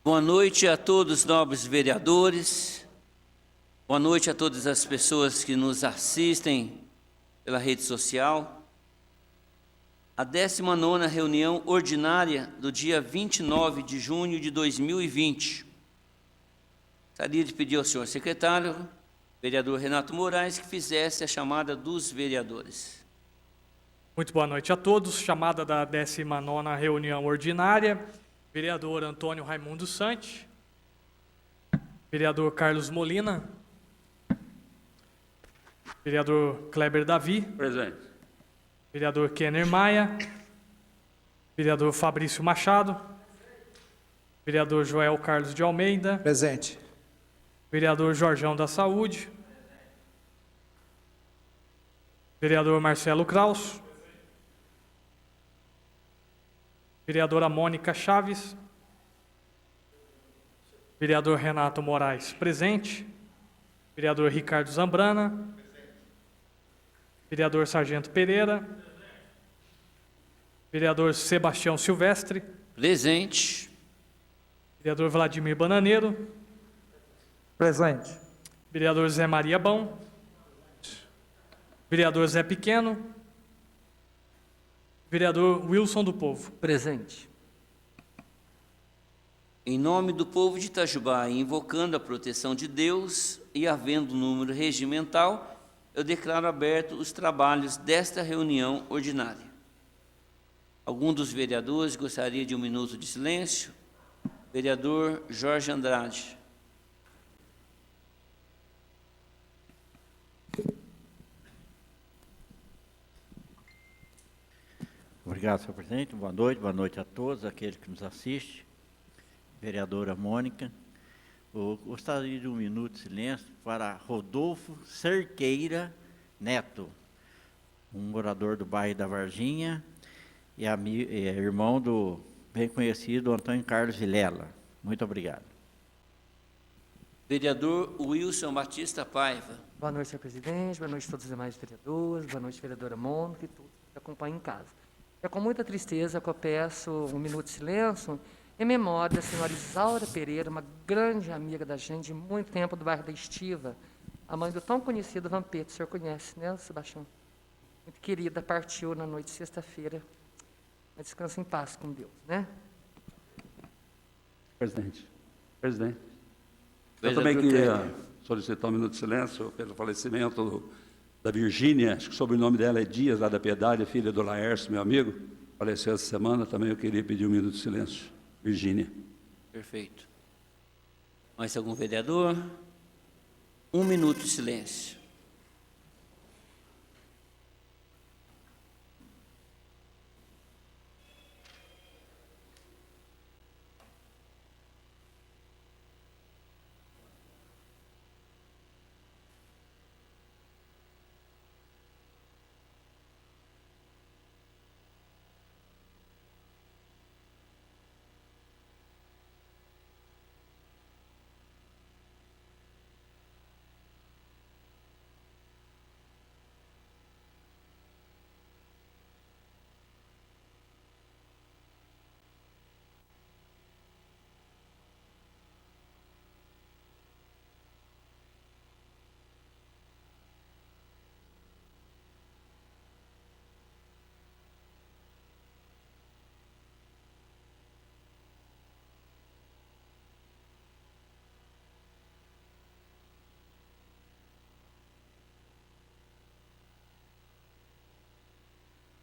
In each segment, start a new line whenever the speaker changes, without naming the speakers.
Boa noite a todos os nobres vereadores, boa noite a todas as pessoas que nos assistem pela rede social. A 19ª reunião ordinária do dia 29 de junho de 2020. Gostaria de pedir ao senhor secretário, vereador Renato Moraes, que fizesse a chamada dos vereadores.
Muito boa noite a todos. Chamada da 19ª reunião ordinária. Vereador Antônio Raimundo Santi. Vereador Carlos Molina. Vereador Kleber Davi.
Presente.
Vereador Kenner Maia. Vereador Fabrício Machado. Vereador Joel Carlos de Almeida.
Presente.
Vereador Jorjão da Saúde. Vereador Marcelo Kraus. Vereadora Mônica Chaves. Vereador Renato Moraes, presente. Vereador Ricardo Zambrana. Vereador Sargento Pereira. Vereador Sebastião Silvestre.
Presente.
Vereador Vladimir Bananeiro.
Presente.
Vereador Zé Maria Bão. Vereador Zé Pequeno. Vereador Wilson do Povo.
Presente.
Em nome do povo de Itajubá, invocando a proteção de Deus e havendo número regimental, eu declaro aberto os trabalhos desta reunião ordinária. Algum dos vereadores gostaria de um minuto de silêncio? Vereador Jorge Andrade.
Obrigado, senhor presidente. Boa noite a todos, aqueles que nos assistem. Vereadora Mônica. Eu gostaria de um minuto de silêncio para Rodolfo Cerqueira Neto, um morador do bairro da Varginha e irmão do bem conhecido Antônio Carlos Vilela. Muito obrigado.
Vereador Wilson Batista Paiva.
Boa noite, senhor presidente. Boa noite a todos os demais vereadores. Boa noite, vereadora Mônica e todos que acompanham em casa. É com muita tristeza que eu peço um minuto de silêncio em memória da senhora Isaura Pereira, uma grande amiga da gente de muito tempo do bairro da Estiva, a mãe do tão conhecido Vampeta. O senhor conhece, né, Sebastião? Muito querida, partiu na noite de sexta-feira. Mas descansa em paz com Deus, né?
Presidente.
Eu também queria solicitar um minuto de silêncio pelo falecimento da Virgínia, acho que o sobrenome dela é Dias, lá da Piedade, filha do Laércio, meu amigo, faleceu essa semana, também eu queria pedir um minuto de silêncio. Virgínia.
Perfeito. Mais algum vereador? Um minuto de silêncio.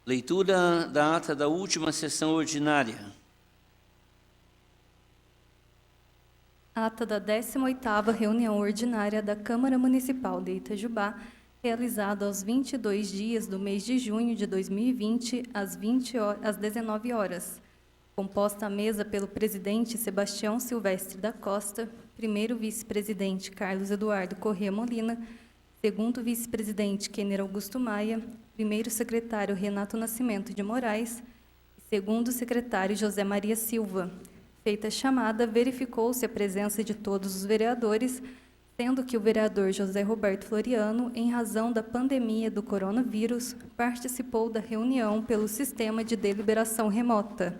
Leitura da ata da última sessão ordinária.
Ata da 18ª reunião ordinária da Câmara Municipal de Itajubá, realizada aos 22 dias do mês de junho de 2020, às 19 horas. Composta a mesa pelo presidente Sebastião Silvestre da Costa, primeiro vice-presidente Carlos Eduardo Corrêa Molina, segundo vice-presidente Kenner Augusto Maia, primeiro secretário Renato Nascimento de Moraes e segundo secretário José Maria Silva. Feita a chamada, verificou-se a presença de todos os vereadores, sendo que o vereador José Roberto Floriano, em razão da pandemia do coronavírus, participou da reunião pelo sistema de deliberação remota.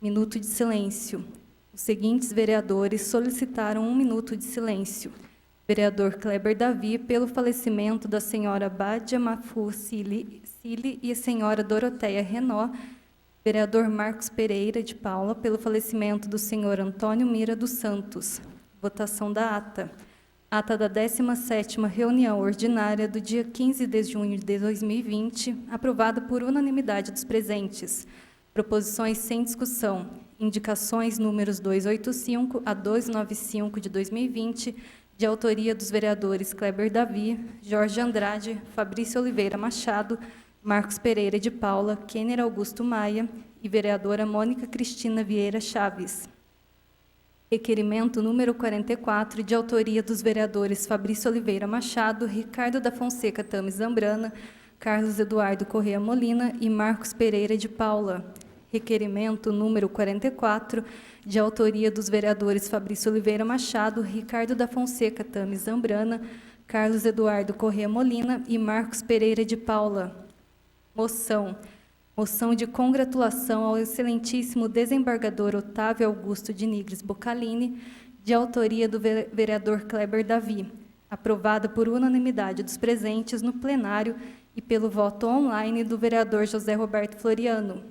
Minuto de silêncio. Os seguintes vereadores solicitaram 1 minuto de silêncio. Vereador Kleber Davi, pelo falecimento da senhora Badia Mafu Cili e a senhora Doroteia Renó. Vereador Marcos Pereira de Paula, pelo falecimento do senhor Antônio Mira dos Santos. Votação da ata. Ata da 17ª reunião ordinária do dia 15 de junho de 2020, aprovada por unanimidade dos presentes. Proposições sem discussão. Indicações números 285 a 295 de 2020, de autoria dos vereadores Kleber Davi, Jorge Andrade, Fabrício Oliveira Machado, Marcos Pereira de Paula, Kenner Augusto Maia e vereadora Mônica Cristina Vieira Chaves. Requerimento número 44, de autoria dos vereadores Fabrício Oliveira Machado, Ricardo da Fonseca Tame Zambrana, Carlos Eduardo Corrêa Molina e Marcos Pereira de Paula. Requerimento número 44, de autoria dos vereadores Fabrício Oliveira Machado, Ricardo da Fonseca Tame Zambrana, Carlos Eduardo Corrêa Molina e Marcos Pereira de Paula. Moção. Moção de congratulação ao excelentíssimo desembargador Otávio Augusto de Nigres Boccalini, de autoria do vereador Kleber Davi, aprovada por unanimidade dos presentes no plenário e pelo voto online do vereador José Roberto Floriano.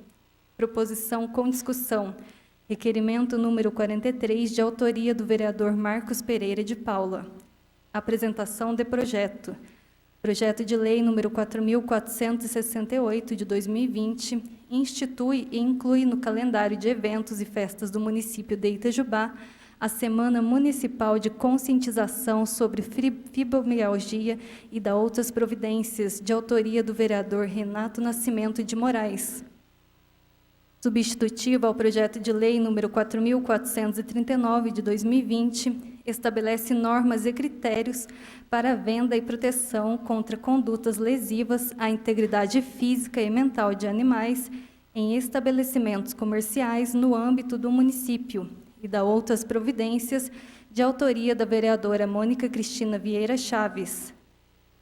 Proposição com discussão. Requerimento número 43, de autoria do vereador Marcos Pereira de Paula. Apresentação de projeto. Projeto de Lei número 4.468, de 2020, institui e inclui no calendário de eventos e festas do município de Itajubá a Semana Municipal de Conscientização sobre Fibromialgia e da outras providências, de autoria do vereador Renato Nascimento de Moraes. Substitutivo ao projeto de lei número 4.439, de 2020, estabelece normas e critérios para a venda e proteção contra condutas lesivas à integridade física e mental de animais em estabelecimentos comerciais no âmbito do município e da outras providências, de autoria da vereadora Mônica Cristina Vieira Chaves.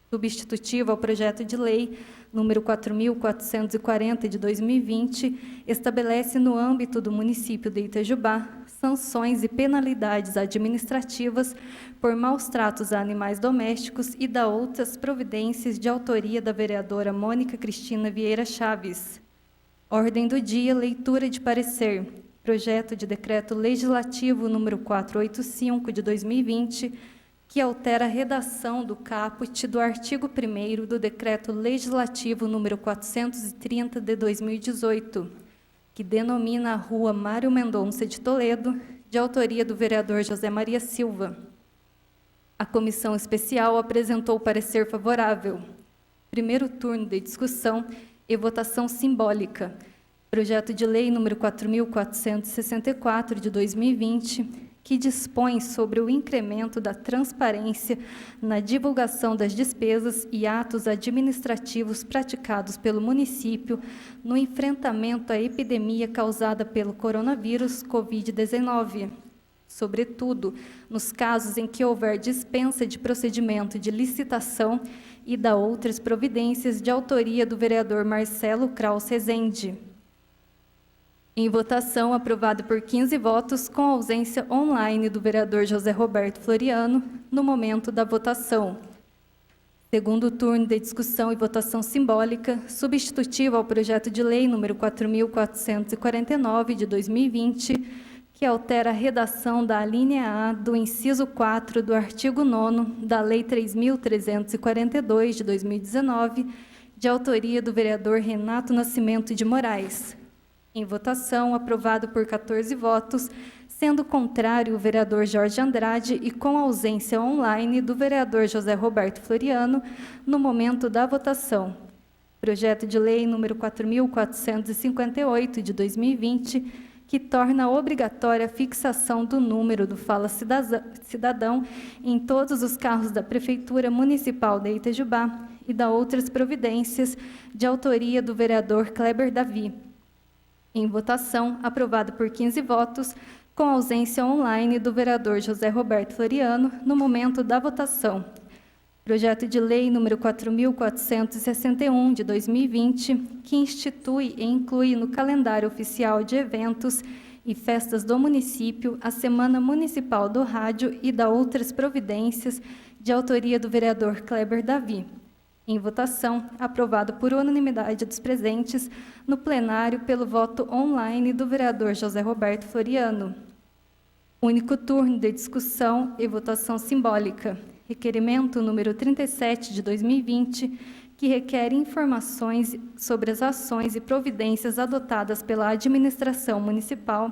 Substitutivo ao projeto de lei número 4.440, de 2020, estabelece no âmbito do município de Itajubá sanções e penalidades administrativas por maus tratos a animais domésticos e da outras providências, de autoria da vereadora Mônica Cristina Vieira Chaves. Ordem do dia, leitura de parecer. Projeto de decreto legislativo número 485, de 2020, que altera a redação do caput do artigo 1º do Decreto Legislativo número 430, de 2018, que denomina a Rua Mário Mendonça de Toledo, de autoria do vereador José Maria Silva. A comissão especial apresentou parecer favorável. Primeiro turno de discussão e votação simbólica. Projeto de lei número 4.464, de 2020, que dispõe sobre o incremento da transparência na divulgação das despesas e atos administrativos praticados pelo município no enfrentamento à epidemia causada pelo coronavírus Covid-19, sobretudo nos casos em que houver dispensa de procedimento de licitação e da outras providências, de autoria do vereador Marcelo Kraus Rezende. Em votação, aprovado por 15 votos, com ausência online do vereador José Roberto Floriano, no momento da votação. Segundo turno de discussão e votação simbólica, substitutivo ao projeto de lei número 4.449, de 2020, que altera a redação da alínea A do inciso 4 do artigo 9º da Lei 3.342, de 2019, de autoria do vereador Renato Nascimento de Moraes. Em votação, aprovado por 14 votos, sendo contrário o vereador Jorge Andrade e com ausência online do vereador José Roberto Floriano, no momento da votação. Projeto de lei número 4.458, de 2020, que torna obrigatória a fixação do número do Fala Cidadão em todos os carros da Prefeitura Municipal de Itajubá e da outras providências, de autoria do vereador Kleber Davi. Em votação, aprovado por 15 votos, com ausência online do vereador José Roberto Floriano, no momento da votação. Projeto de lei número 4.461, de 2020, que institui e inclui no calendário oficial de eventos e festas do município, a Semana Municipal do Rádio e da outras providências, de autoria do vereador Kleber Davi. Em votação, aprovado por unanimidade dos presentes no plenário pelo voto online do vereador José Roberto Floriano. Único turno de discussão e votação simbólica. Requerimento número 37 de 2020, que requer informações sobre as ações e providências adotadas pela administração municipal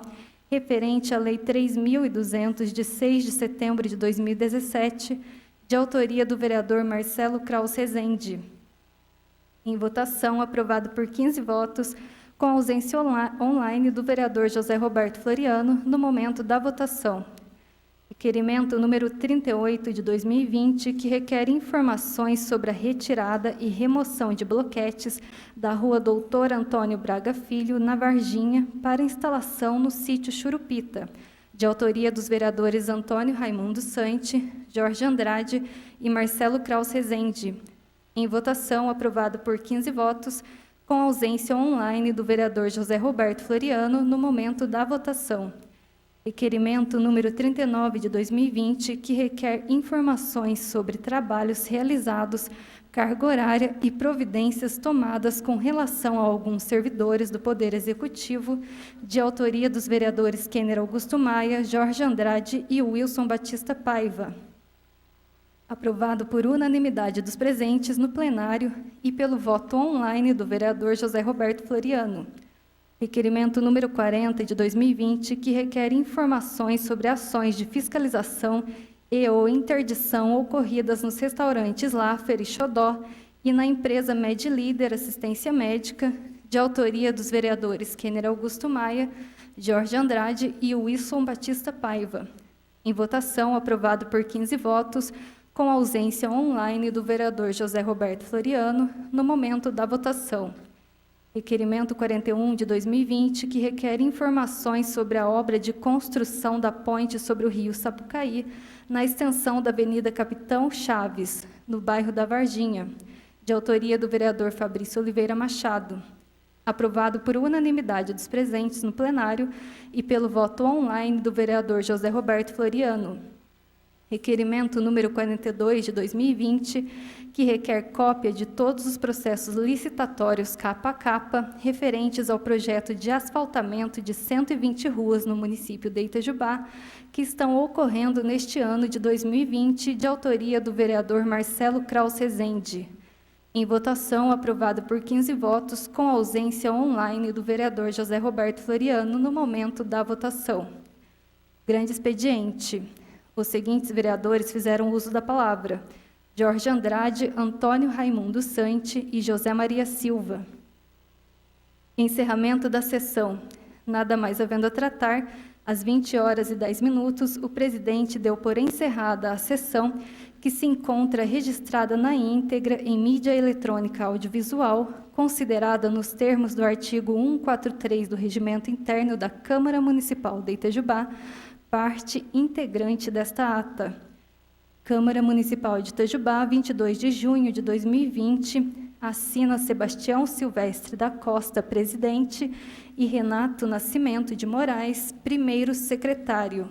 referente à Lei 3.200, de 6 de setembro de 2017, de autoria do vereador Marcelo Kraus Rezende. Em votação, aprovado por 15 votos, com ausência online do vereador José Roberto Floriano, no momento da votação. Requerimento número 38 de 2020, que requer informações sobre a retirada e remoção de bloquetes da rua Doutor Antônio Braga Filho, na Varginha, para instalação no sítio Churupita, de autoria dos vereadores Antônio Raimundo Sante, Jorge Andrade e Marcelo Kraus Rezende. Em votação, aprovado por 15 votos, com ausência online do vereador José Roberto Floriano, no momento da votação. Requerimento número 39 de 2020, que requer informações sobre trabalhos realizados, carga horária e providências tomadas com relação a alguns servidores do Poder Executivo, de autoria dos vereadores Kenner Augusto Maia, Jorge Andrade e Wilson Batista Paiva. Aprovado por unanimidade dos presentes no plenário e pelo voto online do vereador José Roberto Floriano. Requerimento número 40 de 2020, que requer informações sobre ações de fiscalização e ou interdição ocorridas nos restaurantes Laffer e Xodó e na empresa MedLíder Assistência Médica, de autoria dos vereadores Kenner Augusto Maia, Jorge Andrade e Wilson Batista Paiva. Em votação, aprovado por 15 votos, com ausência online do vereador José Roberto Floriano, no momento da votação. Requerimento 41 de 2020, que requer informações sobre a obra de construção da ponte sobre o rio Sapucaí, na extensão da Avenida Capitão Chaves, no bairro da Varginha, de autoria do vereador Fabrício Oliveira Machado. Aprovado por unanimidade dos presentes no plenário e pelo voto online do vereador José Roberto Floriano. Requerimento número 42 de 2020, que requer cópia de todos os processos licitatórios capa a capa referentes ao projeto de asfaltamento de 120 ruas no município de Itajubá, que estão ocorrendo neste ano de 2020, de autoria do vereador Marcelo Kraus Rezende. Em votação, aprovado por 15 votos, com ausência online do vereador José Roberto Floriano no momento da votação. Grande expediente. Os seguintes vereadores fizeram uso da palavra: Jorge Andrade, Antônio Raimundo Sante e José Maria Silva. Encerramento da sessão. Nada mais havendo a tratar, às 20h10, o presidente deu por encerrada a sessão, que se encontra registrada na íntegra em mídia eletrônica audiovisual, considerada nos termos do artigo 143 do Regimento Interno da Câmara Municipal de Itajubá, parte integrante desta ata. Câmara Municipal de Itajubá, 22 de junho de 2020, assina Sebastião Silvestre da Costa, presidente, e Renato Nascimento de Moraes, primeiro secretário.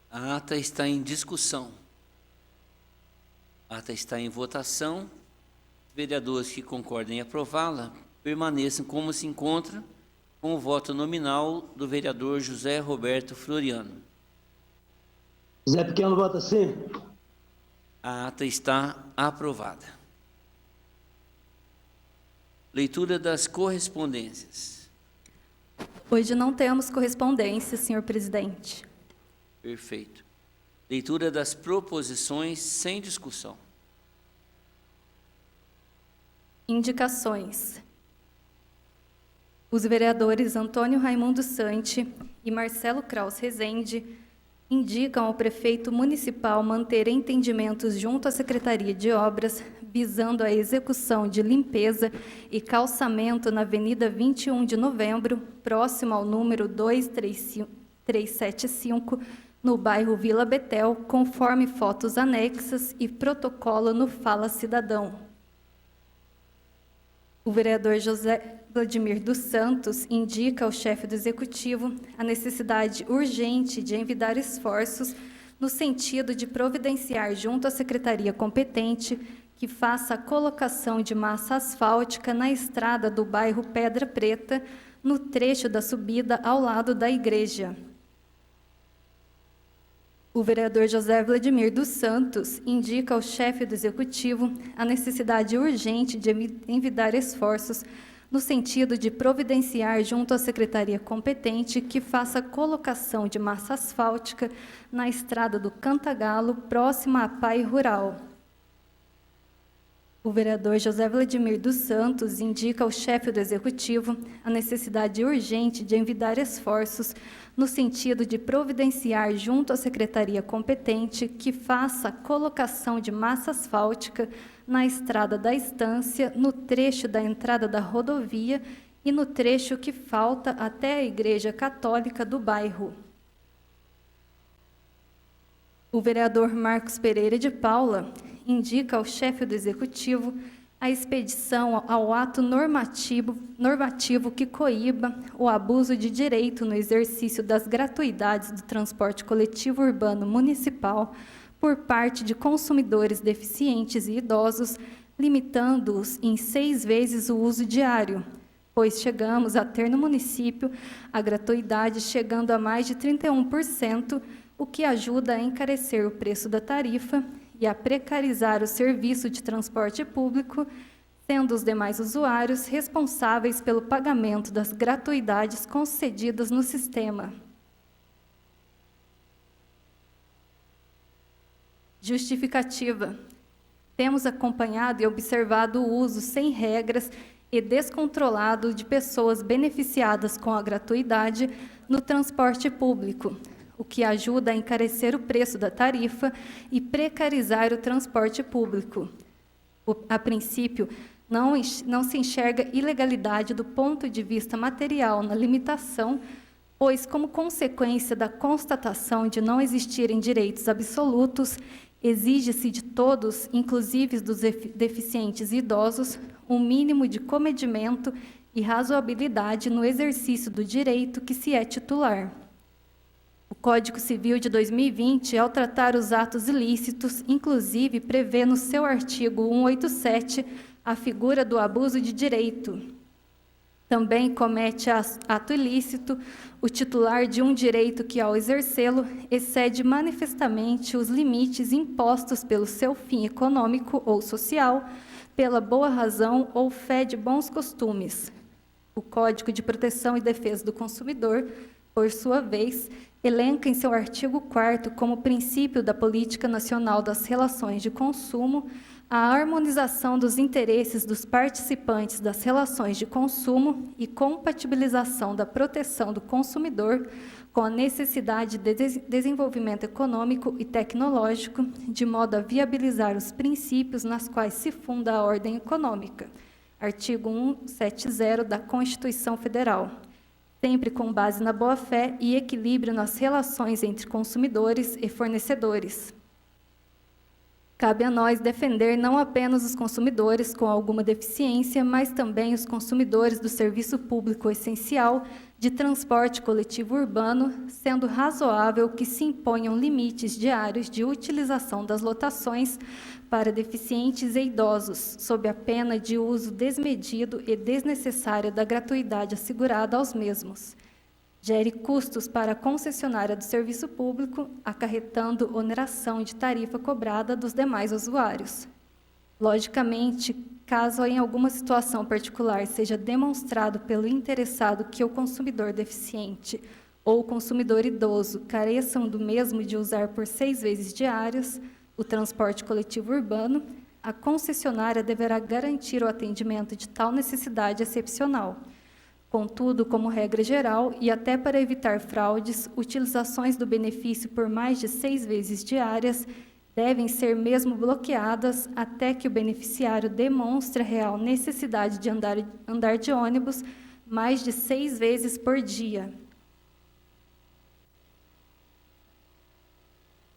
A ata está em discussão. A ata está em votação. Vereadores que concordem em aprová-la permaneçam como se encontra, com o voto nominal do vereador José Roberto Floriano.
Zé Pequeno vota sim.
A ata está aprovada. Leitura das correspondências.
Hoje não temos correspondência, senhor presidente.
Perfeito. Leitura das proposições sem discussão.
Indicações. Os vereadores Antônio Raimundo Sante e Marcelo Kraus Rezende indicam ao prefeito municipal manter entendimentos junto à Secretaria de Obras, visando a execução de limpeza e calçamento na Avenida 21 de Novembro, próximo ao número 2375, no bairro Vila Betel, conforme fotos anexas e protocolo no Fala Cidadão. O vereador José Vladimir dos Santos indica ao chefe do Executivo a necessidade urgente de envidar esforços no sentido de providenciar junto à secretaria competente que faça a colocação de massa asfáltica na estrada do bairro Pedra Preta, no trecho da subida ao lado da igreja. O vereador José Vladimir dos Santos indica ao chefe do Executivo a necessidade urgente de envidar esforços no sentido de providenciar junto à secretaria competente que faça a colocação de massa asfáltica na estrada do Cantagalo, próxima à PAI Rural. O vereador José Vladimir dos Santos indica ao chefe do Executivo a necessidade urgente de envidar esforços no sentido de providenciar junto à secretaria competente que faça a colocação de massa asfáltica na estrada da Estância, no trecho da entrada da rodovia e no trecho que falta até a Igreja Católica do bairro. O vereador Marcos Pereira de Paula indica ao chefe do Executivo a expedição ao ato normativo que coíba o abuso de direito no exercício das gratuidades do transporte coletivo urbano municipal por parte de consumidores deficientes e idosos, limitando-os em 6 vezes o uso diário, pois chegamos a ter no município a gratuidade chegando a mais de 31%, o que ajuda a encarecer o preço da tarifa e a precarizar o serviço de transporte público, sendo os demais usuários responsáveis pelo pagamento das gratuidades concedidas no sistema. Justificativa. Temos acompanhado e observado o uso sem regras e descontrolado de pessoas beneficiadas com a gratuidade no transporte público, o que ajuda a encarecer o preço da tarifa e precarizar o transporte público. A princípio, não se enxerga ilegalidade do ponto de vista material na limitação, pois, como consequência da constatação de não existirem direitos absolutos, exige-se de todos, inclusive dos deficientes e idosos, um mínimo de comedimento e razoabilidade no exercício do direito que se é titular. O Código Civil de 2020, ao tratar os atos ilícitos, inclusive prevê no seu artigo 187 a figura do abuso de direito. Também comete ato ilícito o titular de um direito que, ao exercê-lo, excede manifestamente os limites impostos pelo seu fim econômico ou social, pela boa razão ou fé de bons costumes. O Código de Proteção e Defesa do Consumidor, por sua vez, elenca em seu artigo 4º como princípio da Política Nacional das Relações de Consumo a harmonização dos interesses dos participantes das relações de consumo e compatibilização da proteção do consumidor com a necessidade de desenvolvimento econômico e tecnológico, de modo a viabilizar os princípios nas quais se funda a ordem econômica. Artigo 170 da Constituição Federal. Sempre com base na boa-fé e equilíbrio nas relações entre consumidores e fornecedores. Cabe a nós defender não apenas os consumidores com alguma deficiência, mas também os consumidores do serviço público essencial de transporte coletivo urbano, sendo razoável que se imponham limites diários de utilização das lotações para deficientes e idosos, sob a pena de uso desmedido e desnecessário da gratuidade assegurada aos mesmos. Gere custos para a concessionária do serviço público, acarretando oneração de tarifa cobrada dos demais usuários. Logicamente, caso em alguma situação particular seja demonstrado pelo interessado que o consumidor deficiente ou o consumidor idoso careçam do mesmo de usar por 6 vezes diárias o transporte coletivo urbano, a concessionária deverá garantir o atendimento de tal necessidade excepcional. Contudo, como regra geral, e até para evitar fraudes, utilizações do benefício por mais de 6 vezes diárias devem ser mesmo bloqueadas até que o beneficiário demonstre a real necessidade de andar de ônibus mais de 6 vezes por dia.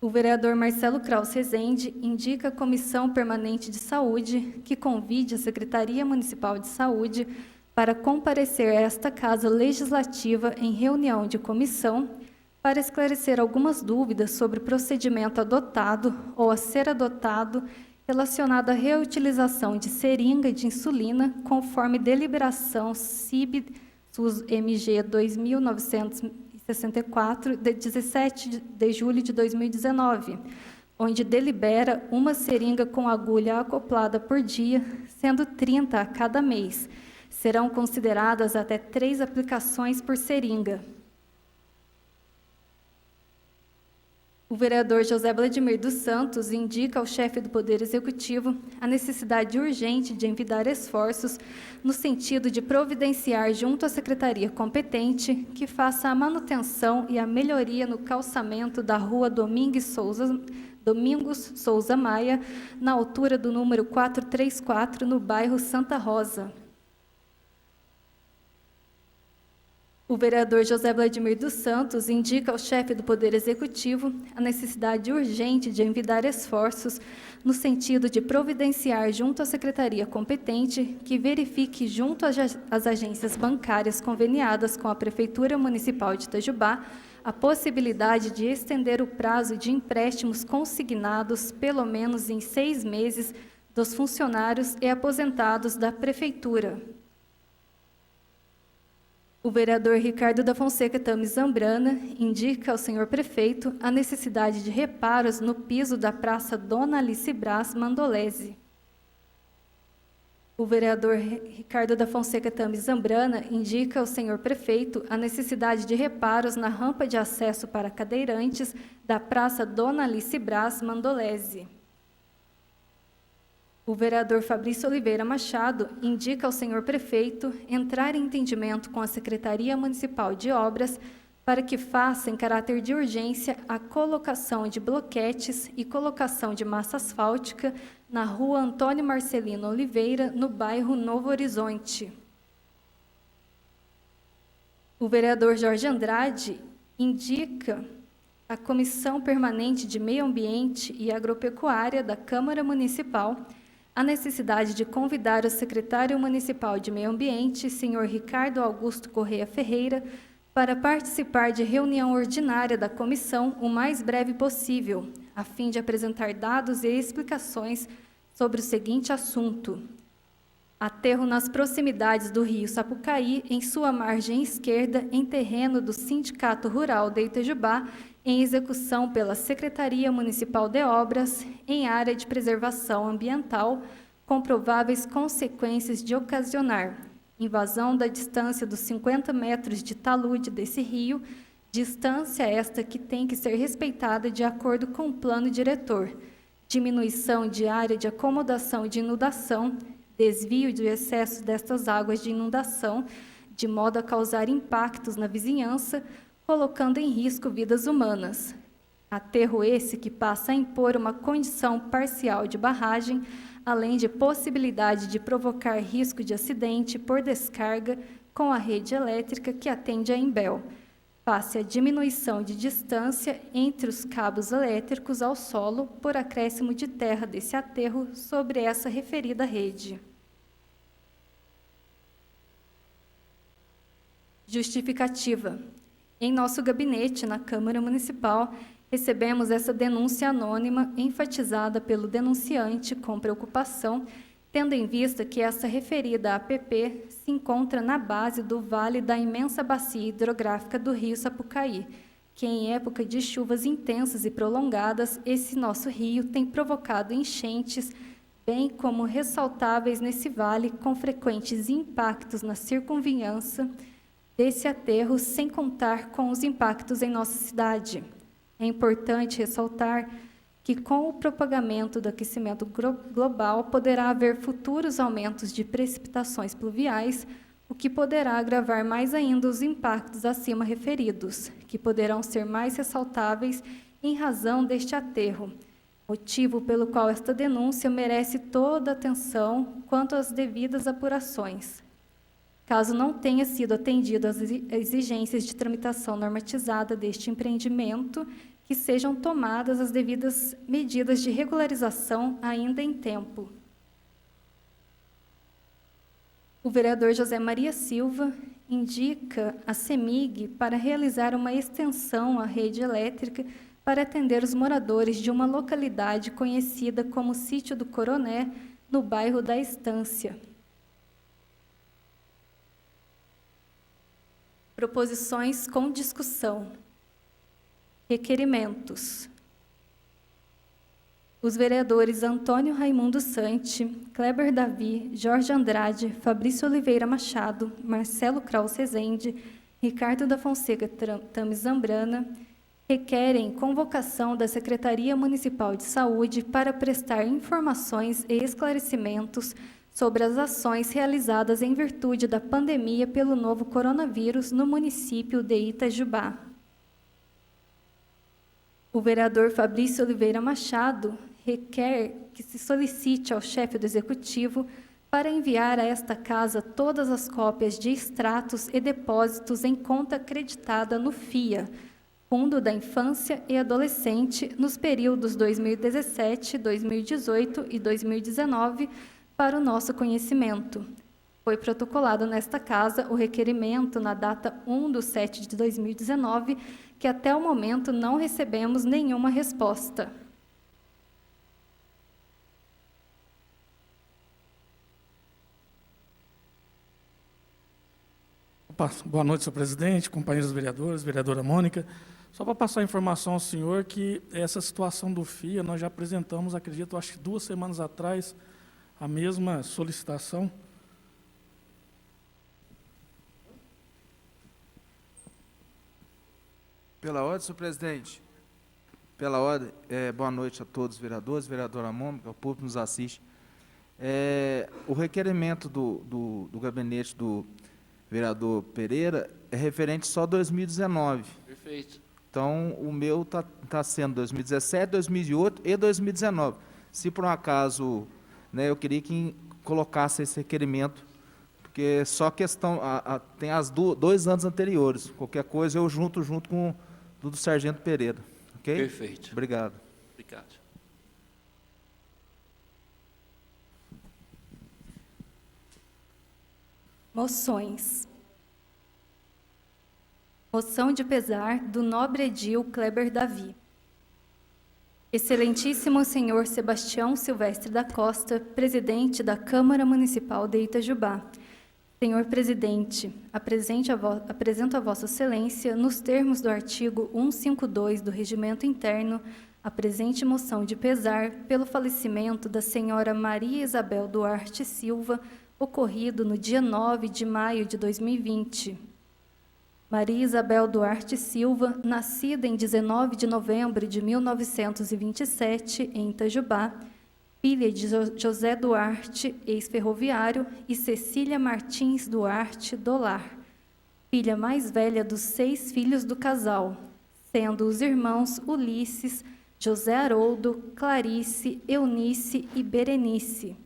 O vereador Marcelo Kraus Rezende indica a Comissão Permanente de Saúde que convide a Secretaria Municipal de Saúde para comparecer a esta Casa Legislativa em reunião de comissão para esclarecer algumas dúvidas sobre o procedimento adotado ou a ser adotado relacionado à reutilização de seringa de insulina, conforme deliberação CIB-SUS-MG 2964, de 17 de julho de 2019, onde delibera uma seringa com agulha acoplada por dia, sendo 30 a cada mês. Serão consideradas até 3 aplicações por seringa. O vereador José Vladimir dos Santos indica ao chefe do Poder Executivo a necessidade urgente de envidar esforços no sentido de providenciar junto à secretaria competente que faça a manutenção e a melhoria no calçamento da rua Domingos Souza Maia, na altura do número 434, no bairro Santa Rosa. O vereador José Vladimir dos Santos indica ao chefe do Poder Executivo a necessidade urgente de envidar esforços no sentido de providenciar junto à secretaria competente que verifique junto às agências bancárias conveniadas com a Prefeitura Municipal de Itajubá a possibilidade de estender o prazo de empréstimos consignados pelo menos em 6 meses dos funcionários e aposentados da Prefeitura. O vereador Ricardo da Fonseca Tames Zambrana indica ao senhor prefeito a necessidade de reparos no piso da Praça Dona Alice Brás Mandolese. O vereador Ricardo da Fonseca Tames Zambrana indica ao senhor prefeito a necessidade de reparos na rampa de acesso para cadeirantes da Praça Dona Alice Brás Mandolese. O vereador Fabrício Oliveira Machado indica ao senhor prefeito entrar em entendimento com a Secretaria Municipal de Obras para que faça, em caráter de urgência, a colocação de bloquetes e colocação de massa asfáltica na rua Antônio Marcelino Oliveira, no bairro Novo Horizonte. O vereador Jorge Andrade indica a Comissão Permanente de Meio Ambiente e Agropecuária da Câmara Municipal a necessidade de convidar o secretário municipal de Meio Ambiente, senhor Ricardo Augusto Correia Ferreira, para participar de reunião ordinária da comissão o mais breve possível, a fim de apresentar dados e explicações sobre o seguinte assunto: aterro nas proximidades do rio Sapucaí, em sua margem esquerda, em terreno do Sindicato Rural de Itajubá, em execução pela Secretaria Municipal de Obras, em área de preservação ambiental, com prováveis consequências de ocasionar invasão da distância dos 50 metros de talude desse rio, distância esta que tem que ser respeitada de acordo com o plano diretor, diminuição de área de acomodação e de inundação, desvio de excesso destas águas de inundação, de modo a causar impactos na vizinhança, colocando em risco vidas humanas. Aterro esse que passa a impor uma condição parcial de barragem, além de possibilidade de provocar risco de acidente por descarga com a rede elétrica que atende a Embel, face a diminuição de distância entre os cabos elétricos ao solo por acréscimo de terra desse aterro sobre essa referida rede. Justificativa. Em nosso gabinete, na Câmara Municipal, recebemos essa denúncia anônima enfatizada pelo denunciante com preocupação, tendo em vista que essa referida APP se encontra na base do vale da imensa bacia hidrográfica do rio Sapucaí, que em época de chuvas intensas e prolongadas, esse nosso rio tem provocado enchentes, bem como ressaltáveis nesse vale, com frequentes impactos na circunvizinhança desse aterro, sem contar com os impactos em nossa cidade. É importante ressaltar que, com o propagamento do aquecimento global, poderá haver futuros aumentos de precipitações pluviais, o que poderá agravar mais ainda os impactos acima referidos, que poderão ser mais ressaltáveis em razão deste aterro, motivo pelo qual esta denúncia merece toda a atenção quanto às devidas apurações. Caso não tenha sido atendido às exigências de tramitação normatizada deste empreendimento, que sejam tomadas as devidas medidas de regularização ainda em tempo. O vereador José Maria Silva indica a CEMIG para realizar uma extensão à rede elétrica para atender os moradores de uma localidade conhecida como Sítio do Coroné, no bairro da Estância. Proposições com discussão. Requerimentos. Os vereadores Antônio Raimundo Santi, Kleber Davi, Jorge Andrade, Fabrício Oliveira Machado, Marcelo Kraus Rezende, Ricardo da Fonseca Tames Zambrana, requerem convocação da Secretaria Municipal de Saúde para prestar informações e esclarecimentos sobre as ações realizadas em virtude da pandemia pelo novo coronavírus no município de Itajubá. O vereador Fabrício Oliveira Machado requer que se solicite ao chefe do Executivo para enviar a esta casa todas as cópias de extratos e depósitos em conta acreditada no FIA, Fundo da Infância e Adolescente, nos períodos 2017, 2018 e 2019, para o nosso conhecimento. Foi protocolado nesta casa o requerimento na data 1/7/2019, que até o momento não recebemos nenhuma resposta.
Boa noite, senhor presidente, companheiros vereadores, vereadora Mônica. Só para passar a informação ao senhor que essa situação do FIA, nós já apresentamos, acredito, acho que 2 semanas atrás, a mesma solicitação.
Pela ordem, senhor presidente. Pela ordem, boa noite a todos os vereadores, vereadora Mônica, o público que nos assiste. O requerimento do gabinete do vereador Pereira é referente só a 2019.
Perfeito.
Então, o meu tá sendo 2017, 2008 e 2019. Se por um acaso, né, eu queria que colocasse esse requerimento, porque só questão, tem as 2 anos anteriores. Qualquer coisa eu junto com do Sargento Pereira. Ok?
Perfeito.
Obrigado.
Obrigado.
Moções. Moção de pesar do nobre edil Kleber Davi. Excelentíssimo senhor Sebastião Silvestre da Costa, presidente da Câmara Municipal de Itajubá. Senhor presidente, apresento a Vossa Excelência, nos termos do artigo 152 do Regimento Interno, a presente moção de pesar pelo falecimento da senhora Maria Isabel Duarte Silva, ocorrido no dia 9 de maio de 2020. Maria Isabel Duarte Silva, nascida em 19 de novembro de 1927, em Itajubá, filha de José Duarte, ex-ferroviário, e Cecília Martins Duarte Dolar, filha mais velha dos 6 filhos do casal, sendo os irmãos Ulisses, José Haroldo, Clarice, Eunice e Berenice.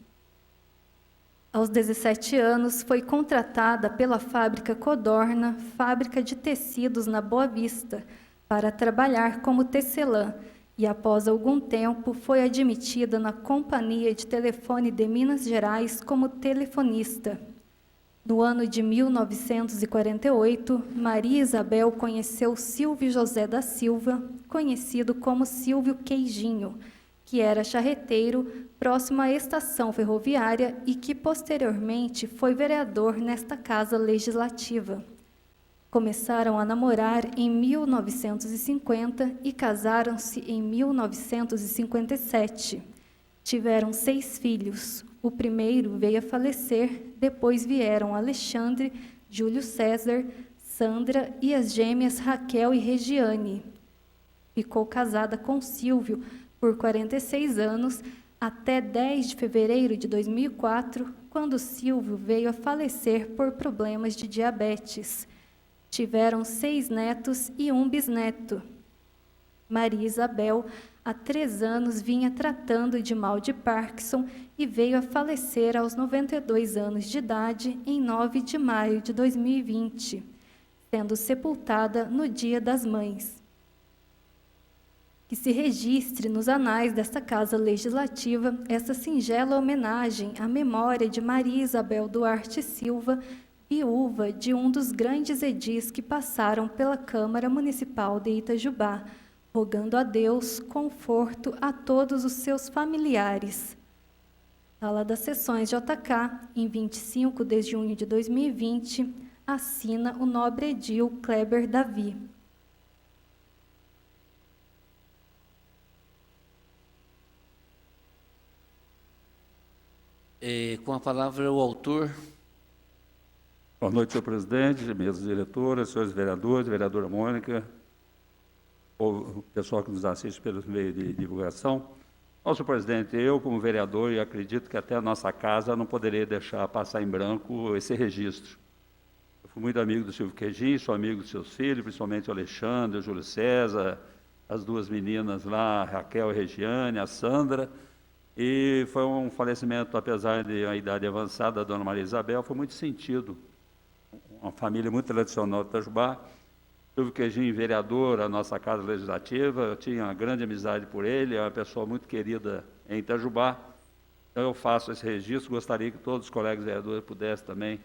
Aos 17 anos, foi contratada pela fábrica Codorna, fábrica de tecidos na Boa Vista, para trabalhar como tecelã, e após algum tempo foi admitida na Companhia de Telefone de Minas Gerais como telefonista. No ano de 1948, Maria Isabel conheceu Silvio José da Silva, conhecido como Silvio Queijinho, que era charreteiro próximo à estação ferroviária e que posteriormente foi vereador nesta Casa Legislativa. Começaram a namorar em 1950 e casaram-se em 1957. Tiveram 6 filhos. O primeiro veio a falecer, depois vieram Alexandre, Júlio César, Sandra e as gêmeas Raquel e Regiane. Ficou casada com Silvio por 46 anos, até 10 de fevereiro de 2004, quando Silvio veio a falecer por problemas de diabetes. Tiveram 6 netos e 1 bisneto. Maria Isabel, há 3 anos, vinha tratando de mal de Parkinson e veio a falecer aos 92 anos de idade, em 9 de maio de 2020, sendo sepultada no Dia das Mães. que se registre nos anais desta Casa Legislativa esta singela homenagem à memória de Maria Isabel Duarte Silva, viúva de um dos grandes edis que passaram pela Câmara Municipal de Itajubá, rogando a Deus conforto a todos os seus familiares. Sala das Sessões JK, em 25 de junho de 2020, assina o nobre edil Kleber Davi.
Com a palavra o autor.
Boa noite, senhor presidente, mesas diretoras, senhores vereadores, vereadora Mônica, o pessoal que nos assiste pelos meios de divulgação. Bom, senhor presidente, eu, como vereador, e acredito que até a nossa casa não poderia deixar passar em branco esse registro. Eu fui muito amigo do Silvio Queijinho, sou amigo dos seus filhos, principalmente o Alexandre, o Júlio César, as duas meninas lá, a Raquel e a Regiane, a Sandra, e foi um falecimento, apesar de uma idade avançada, da dona Maria Isabel, foi muito sentido. Uma família muito tradicional de Itajubá. Silvio Queijinho, vereador, a nossa Casa Legislativa, eu tinha uma grande amizade por ele, é uma pessoa muito querida em Itajubá. Então eu faço esse registro, gostaria que todos os colegas vereadores pudessem também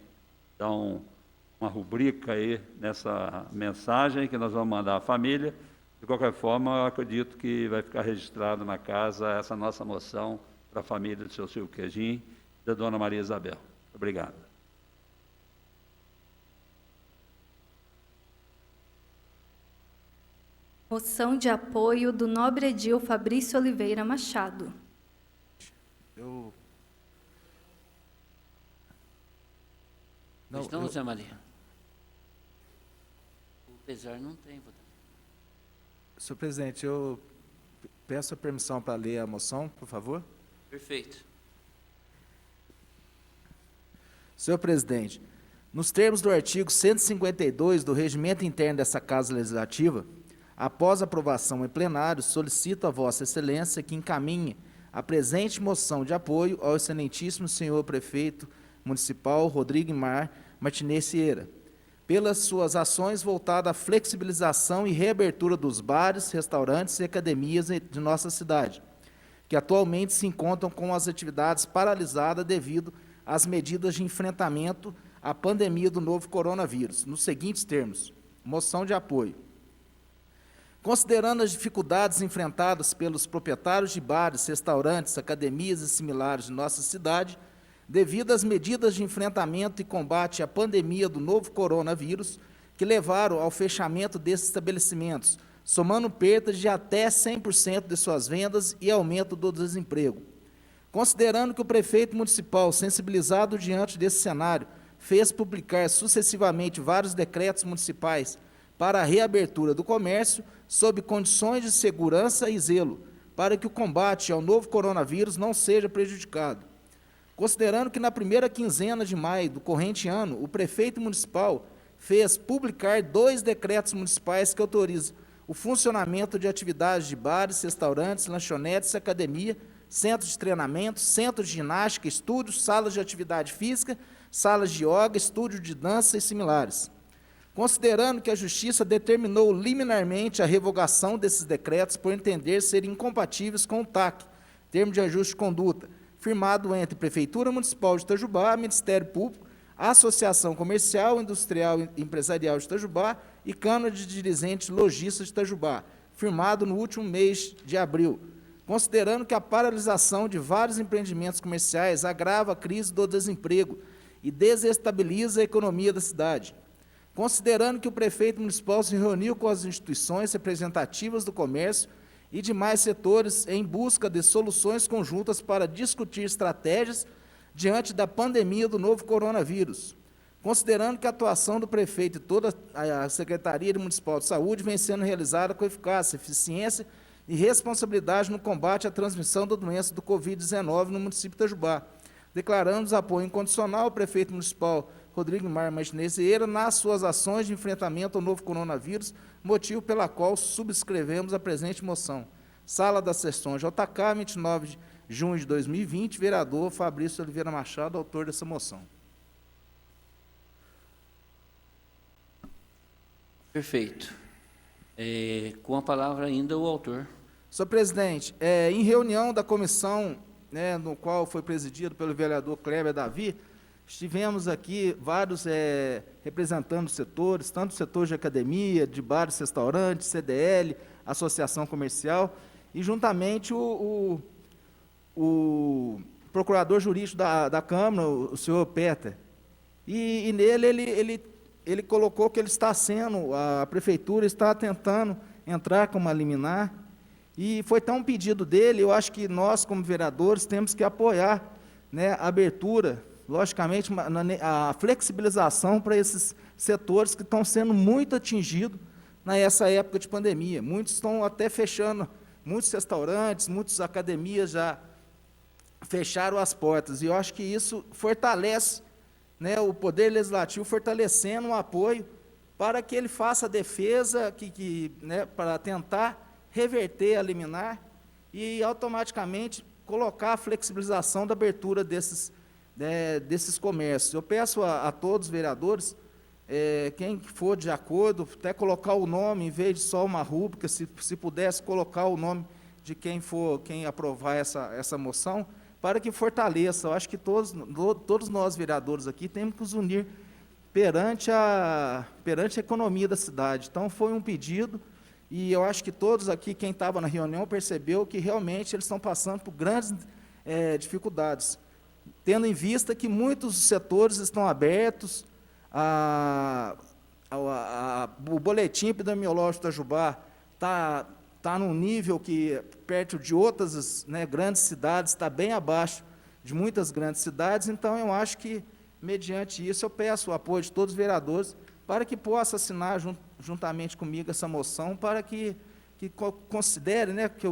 dar uma rubrica aí nessa mensagem que nós vamos mandar à família. De qualquer forma, eu acredito que vai ficar registrado na casa essa nossa moção para a família do seu Silvio Queijinho e da dona Maria Isabel. Obrigado.
Moção de apoio do nobre edil Fabrício Oliveira Machado.
Então, Zé Maria. O pesar não tem votação.
Senhor presidente, eu peço a permissão para ler a moção, por favor.
Perfeito.
Senhor presidente, nos termos do artigo 152 do Regimento Interno dessa Casa Legislativa, após aprovação em plenário, solicito a Vossa Excelência que encaminhe a presente moção de apoio ao excelentíssimo senhor prefeito municipal Rodrigo Mar Martinez Sieira, pelas suas ações voltadas à flexibilização e reabertura dos bares, restaurantes e academias de nossa cidade, que atualmente se encontram com as atividades paralisadas devido às medidas de enfrentamento à pandemia do novo coronavírus, nos seguintes termos: moção de apoio. Considerando as dificuldades enfrentadas pelos proprietários de bares, restaurantes, academias e similares de nossa cidade, devido às medidas de enfrentamento e combate à pandemia do novo coronavírus, que levaram ao fechamento desses estabelecimentos, somando perdas de até 100% de suas vendas e aumento do desemprego. Considerando que o prefeito municipal, sensibilizado diante desse cenário, fez publicar sucessivamente vários decretos municipais para a reabertura do comércio, sob condições de segurança e zelo, para que o combate ao novo coronavírus não seja prejudicado. Considerando que na primeira quinzena de maio do corrente ano, o prefeito municipal fez publicar 2 decretos municipais que autorizam o funcionamento de atividades de bares, restaurantes, lanchonetes, academia, centros de treinamento, centros de ginástica, estúdios, salas de atividade física, salas de yoga, estúdio de dança e similares. Considerando que a Justiça determinou liminarmente a revogação desses decretos por entender serem incompatíveis com o TAC, Termo de Ajuste de Conduta, firmado entre Prefeitura Municipal de Itajubá, Ministério Público, Associação Comercial, Industrial e Empresarial de Itajubá e Câmara de Dirigentes Lojistas de Itajubá, firmado no último mês de abril. Considerando que a paralisação de vários empreendimentos comerciais agrava a crise do desemprego e desestabiliza a economia da cidade. Considerando que o prefeito municipal se reuniu com as instituições representativas do comércio e demais setores em busca de soluções conjuntas para discutir estratégias diante da pandemia do novo coronavírus. Considerando que a atuação do prefeito e toda a Secretaria Municipal de Saúde vem sendo realizada com eficácia, eficiência e responsabilidade no combate à transmissão da doença do Covid-19 no município de Itajubá. Declaramos apoio incondicional ao prefeito municipal Rodrigo Mar Martinez Sieira nas suas ações de enfrentamento ao novo coronavírus, motivo pela qual subscrevemos a presente moção. Sala das Sessões JK, 29 de junho de 2020, vereador Fabrício Oliveira Machado, autor dessa moção.
Perfeito. Com a palavra ainda o autor.
Senhor presidente, em reunião da comissão, né, no qual foi presidido pelo vereador Kleber Davi, estivemos aqui vários representando os setores, tanto o setor de academia, de bares, restaurantes, CDL, associação comercial, e juntamente o procurador jurídico da Câmara, o senhor Peter. E nele ele colocou que a prefeitura está tentando entrar com uma liminar, e foi tão um pedido dele, eu acho que nós, como vereadores, temos que apoiar, né, a abertura, logicamente, a flexibilização para esses setores que estão sendo muito atingidos nessa época de pandemia. Muitos estão até fechando, muitos restaurantes, muitas academias já fecharam as portas, e eu acho que isso fortalece, né, o Poder Legislativo fortalecendo o apoio para que ele faça a defesa, né, para tentar reverter a liminar e automaticamente colocar a flexibilização da abertura desses comércios. Eu peço a todos os vereadores, quem for de acordo, até colocar o nome, em vez de só uma rúbrica, se pudesse colocar o nome de quem aprovar essa moção, para que fortaleça. Eu acho que todos nós, vereadores aqui, temos que nos unir perante a economia da cidade. Então, foi um pedido, e eu acho que todos aqui, quem estava na reunião, percebeu que realmente eles estão passando por grandes dificuldades, tendo em vista que muitos setores estão abertos, o boletim epidemiológico da Itajubá está num nível que, perto de outras, né, grandes cidades, está bem abaixo de muitas grandes cidades. Então, eu acho que, mediante isso, eu peço o apoio de todos os vereadores para que possa assinar juntamente comigo essa moção, para que considere, né, que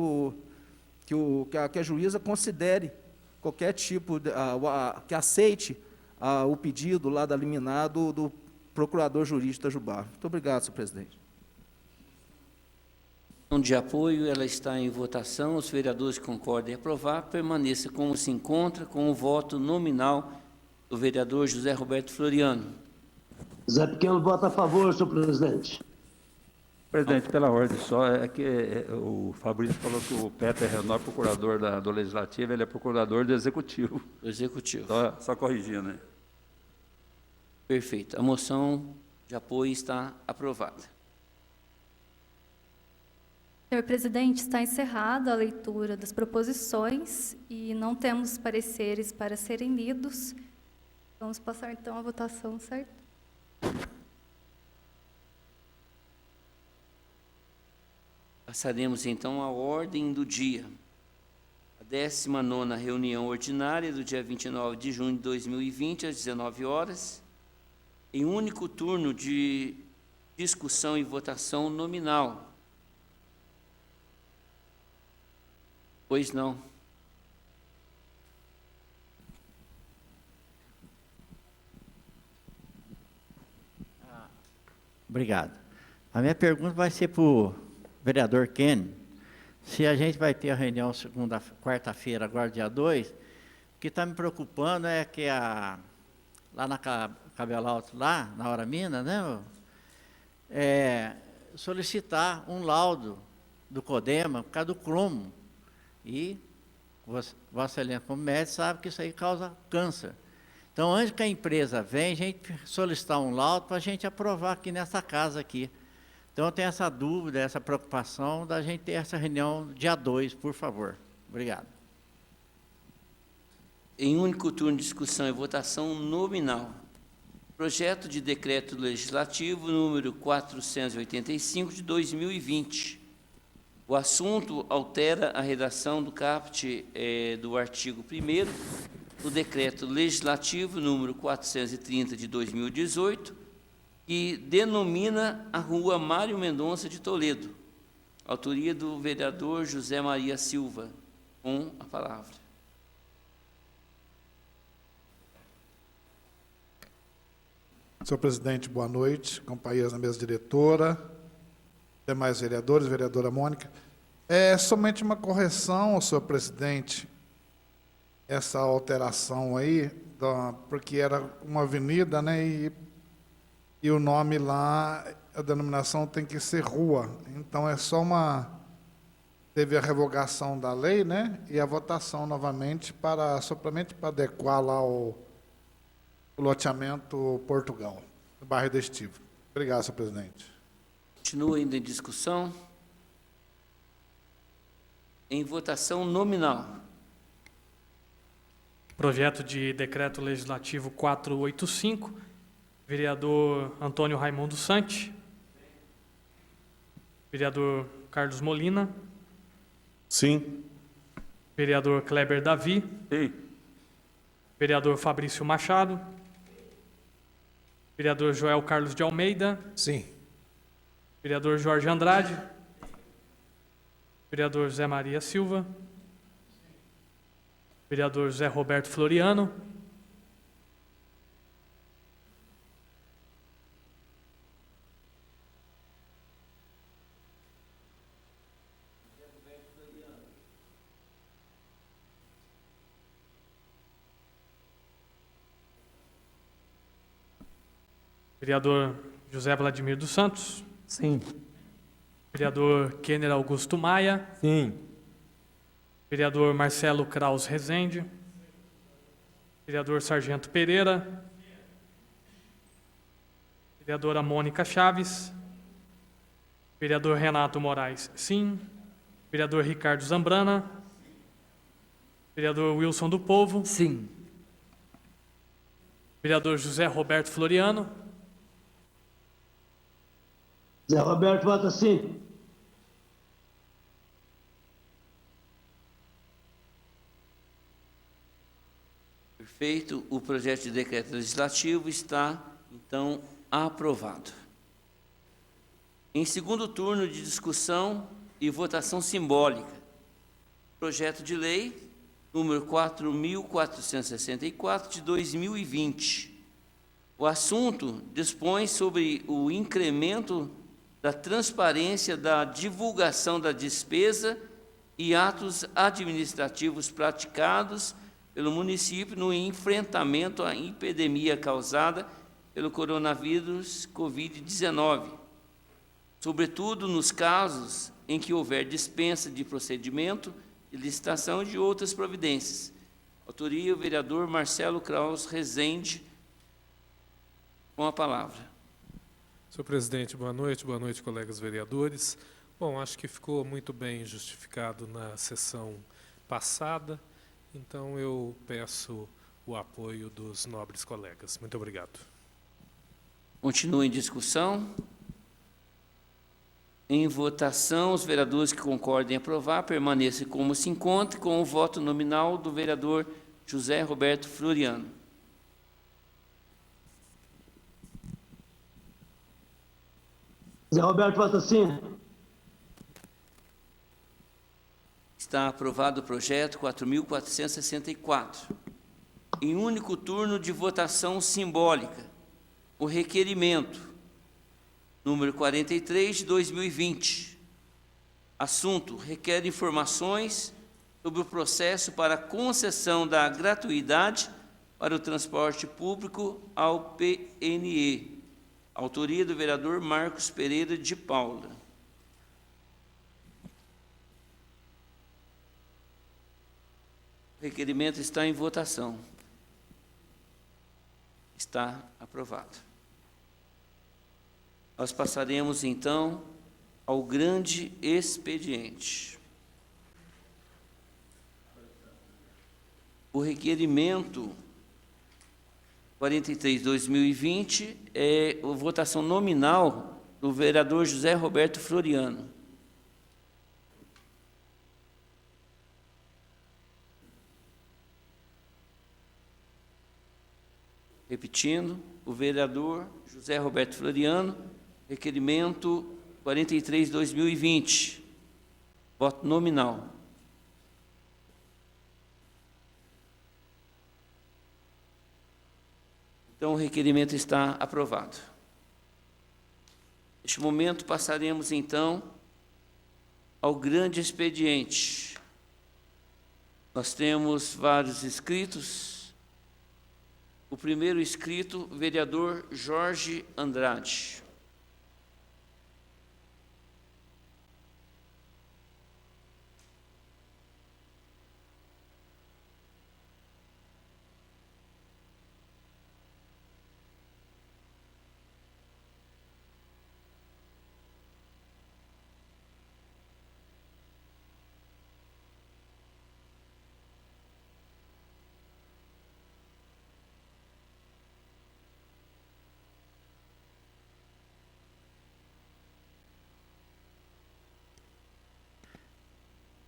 a juíza considere qualquer tipo, que aceite o pedido lá da liminar do procurador jurídico da Itajubá. Muito obrigado, senhor presidente.
De apoio, ela está em votação. Os vereadores que concordem em aprovar, permaneça como se encontra, com o voto nominal do vereador José Roberto Floriano.
Zé Pequeno vota a favor, senhor presidente.
Presidente, pela ordem só, o Fabrício falou que o Peter não é procurador do Legislativo, ele é procurador do Executivo.
Do Executivo.
Só corrigindo, né?
Perfeito. A moção de apoio está aprovada.
Senhor presidente, está encerrada a leitura das proposições e não temos pareceres para serem lidos. Vamos passar, então, à votação, certo?
Passaremos, então, à ordem do dia. A 19ª reunião ordinária do dia 29 de junho de 2020, às 19 horas, em único turno de discussão e votação nominal. Pois não.
Obrigado. A minha pergunta vai ser para o vereador Ken. Se a gente vai ter a reunião quarta-feira, agora dia 2, o que está me preocupando é que lá na Cabelo Alto, lá na Hora Mina, né, solicitar um laudo do CODEMA por causa do cromo. E Vossa Excelência, como médico, sabe que isso aí causa câncer. Então, antes que a empresa venha, a gente solicitar um laudo para a gente aprovar aqui nessa casa aqui. Então, eu tenho essa dúvida, essa preocupação da gente ter essa reunião dia 2, por favor. Obrigado.
Em único turno de discussão e votação nominal. Projeto de Decreto Legislativo número 485 de 2020. O assunto altera a redação do caput do artigo 1º do Decreto Legislativo número 430 de 2018, que denomina a Rua Mário Mendonça de Toledo. Autoria do vereador José Maria Silva. Com a palavra.
Senhor presidente, boa noite. Companheiros na mesa diretora, demais vereadores, vereadora Mônica. É somente uma correção, senhor presidente, essa alteração aí, porque era uma avenida, né, e o nome lá, a denominação tem que ser rua. Então, é só uma teve a revogação da lei, né? E a votação novamente somente para adequar lá o loteamento Portugal, no bairro Destivo. Obrigado, senhor presidente.
Continua ainda em discussão. Em votação nominal.
Projeto de Decreto Legislativo 485, vereador Antônio Raimundo Santi. Vereador Carlos Molina.
Sim.
Vereador Kleber Davi.
Sim.
Vereador Fabrício Machado. Vereador Joel Carlos de Almeida.
Sim.
Vereador Jorge Andrade. Vereador Zé Maria Silva. Vereador Zé Roberto Floriano. Vereador José Vladimir dos Santos.
Sim.
Vereador Kenner Augusto Maia.
Sim.
Vereador Marcelo Kraus Rezende. Vereador Sargento Pereira. Vereadora Mônica Chaves. Vereador Renato Moraes, sim. Vereador Ricardo Zambrana. Vereador Wilson do Povo.
Sim.
Vereador José Roberto Floriano.
Zé Roberto vota sim.
Perfeito. O projeto de decreto legislativo está, então, aprovado. Em segundo turno de discussão e votação simbólica, projeto de lei número 4.464 de 2020. O assunto dispõe sobre o incremento da transparência da divulgação da despesa e atos administrativos praticados pelo município no enfrentamento à epidemia causada pelo coronavírus Covid-19, sobretudo nos casos em que houver dispensa de procedimento, de licitação e de outras providências. Autoria, o vereador Marcelo Kraus Rezende, com a palavra.
Senhor presidente, boa noite, colegas vereadores. Bom, acho que ficou muito bem justificado na sessão passada, então eu peço o apoio dos nobres colegas. Muito obrigado.
Continua em discussão. Em votação, os vereadores que concordem em aprovar permaneçam como se encontra, com o voto nominal do vereador José Roberto Floriano.
Zé Roberto vota sim.
Está aprovado o projeto 4.464. Em único turno de votação simbólica, o requerimento número 43 de 2020. Assunto: requer informações sobre o processo para concessão da gratuidade para o transporte público ao PNE. Autoria do vereador Marcos Pereira de Paula. O requerimento está em votação. Está aprovado. Nós passaremos, então, ao grande expediente. O requerimento 43/2020 é a votação nominal do vereador José Roberto Floriano. Repetindo, o vereador José Roberto Floriano, requerimento 43/2020. Voto nominal. Então, o requerimento está aprovado. Neste momento, passaremos, então, ao grande expediente. Nós temos vários inscritos. O primeiro inscrito, o vereador Jorge Andrade.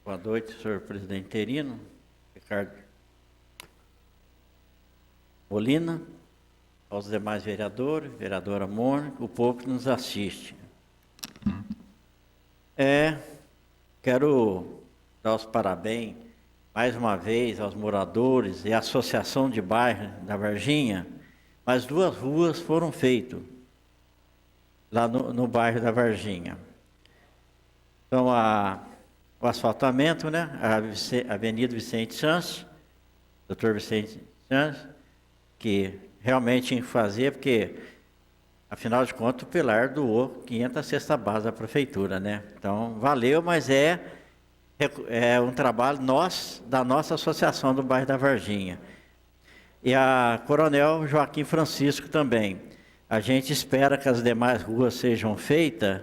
Boa noite, senhor presidente interino, Ricardo Molina, aos demais vereadores, vereadora Mônica, o povo que nos assiste. Quero dar os parabéns mais uma vez aos moradores e à Associação de Bairro da Varginha, mas 2 ruas foram feitas lá no bairro da Varginha. Então, o asfaltamento, né? A Avenida Vicente Santos, Dr. Vicente Santos, que realmente tinha que fazer, porque, afinal de contas, o Pilar doou 500 cestas básicas da prefeitura, né? Então, valeu, mas é um trabalho da nossa associação do bairro da Varginha. E a Coronel Joaquim Francisco também. A gente espera que as demais ruas sejam feitas,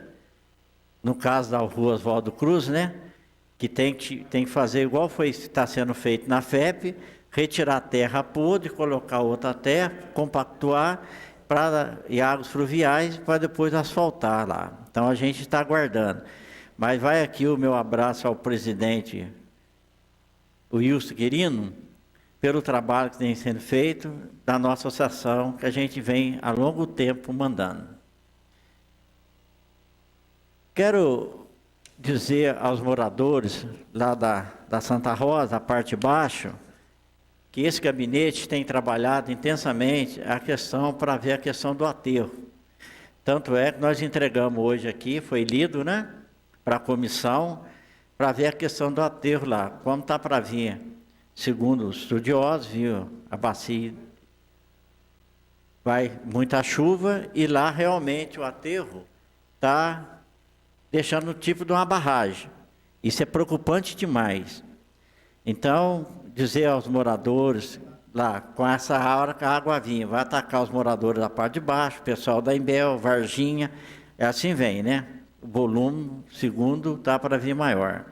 no caso da rua Oswaldo Cruz, né? Que tem que fazer igual está sendo feito na FEP, retirar a terra podre, colocar outra terra, compactuar e águas fluviais para depois asfaltar lá. Então a gente está aguardando. Mas vai aqui o meu abraço ao presidente, o Wilson Quirino, pelo trabalho que tem sendo feito da nossa associação, que a gente vem há longo tempo mandando. Quero dizer aos moradores lá da Santa Rosa, a parte de baixo, que esse gabinete tem trabalhado intensamente a questão para ver a questão do aterro. Tanto é que nós entregamos hoje aqui, foi lido, né, para a comissão, para ver a questão do aterro lá, como está para vir. Segundo os estudiosos, viu, a bacia vai muita chuva e lá realmente o aterro está deixando o tipo de uma barragem. Isso é preocupante demais. Então, dizer aos moradores lá, com essa hora que a água vinha, vai atacar os moradores da parte de baixo, o pessoal da Imbel, Varginha, assim vem, né? O volume, segundo, está para vir maior.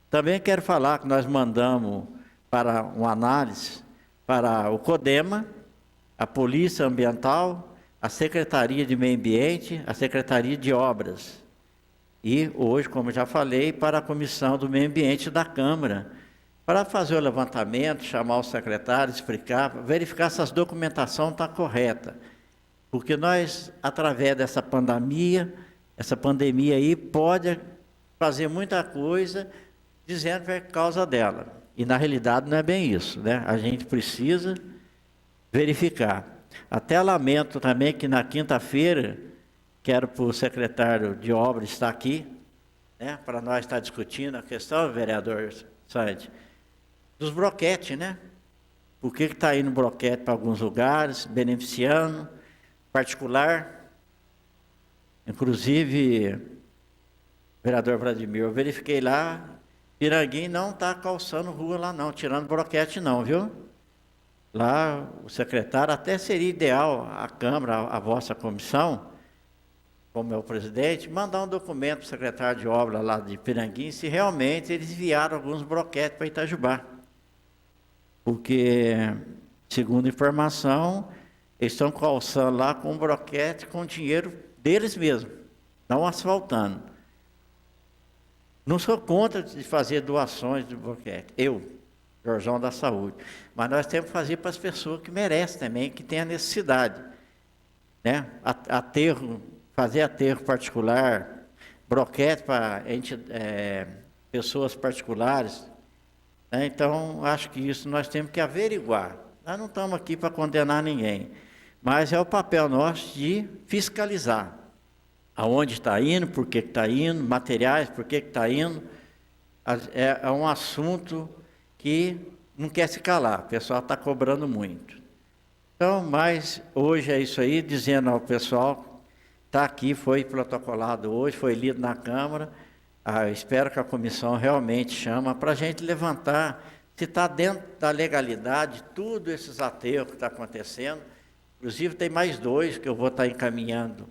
Também quero falar que nós mandamos para uma análise para o CODEMA, a Polícia Ambiental, a Secretaria de Meio Ambiente, a Secretaria de Obras. E hoje, como já falei, para a Comissão do Meio Ambiente da Câmara, para fazer o levantamento, chamar o secretário, explicar, verificar se a documentação está correta. Porque nós, através dessa pandemia aí, pode fazer muita coisa dizendo que é causa dela. E, na realidade, não é bem isso, né? A gente precisa verificar. Até lamento também que na quinta-feira, quero para o secretário de obras estar aqui, né? Para nós estar discutindo a questão, vereador Santos, dos broquetes, né? Por que está indo broquete para alguns lugares, beneficiando, particular. Inclusive, vereador Vladimir, eu verifiquei lá, Piranguinho não está calçando rua lá não, tirando broquete não, viu? Lá o secretário, até seria ideal a Câmara, a vossa comissão, como é o presidente, mandar um documento para o secretário de obra lá de Piranguinho, se realmente eles enviaram alguns broquetes para Itajubá. Porque, segundo informação, eles estão calçando lá com broquete com dinheiro deles mesmos, não asfaltando. Não sou contra de fazer doações de broquete, Jorjão da Saúde, mas nós temos que fazer para as pessoas que merecem também, que têm a necessidade, né? Fazer aterro particular, broquete para pessoas particulares, né? Então, acho que isso nós temos que averiguar. Nós não estamos aqui para condenar ninguém, mas é o papel nosso de fiscalizar. Aonde está indo, por que está indo, materiais, por que está indo. É um assunto que não quer se calar, o pessoal está cobrando muito. Então, mas hoje é isso aí, dizendo ao pessoal, está aqui, foi protocolado hoje, foi lido na Câmara, espero que a comissão realmente chama para a gente levantar, se está dentro da legalidade, tudo esses aterros que está acontecendo, inclusive tem mais 2 que eu vou estar encaminhando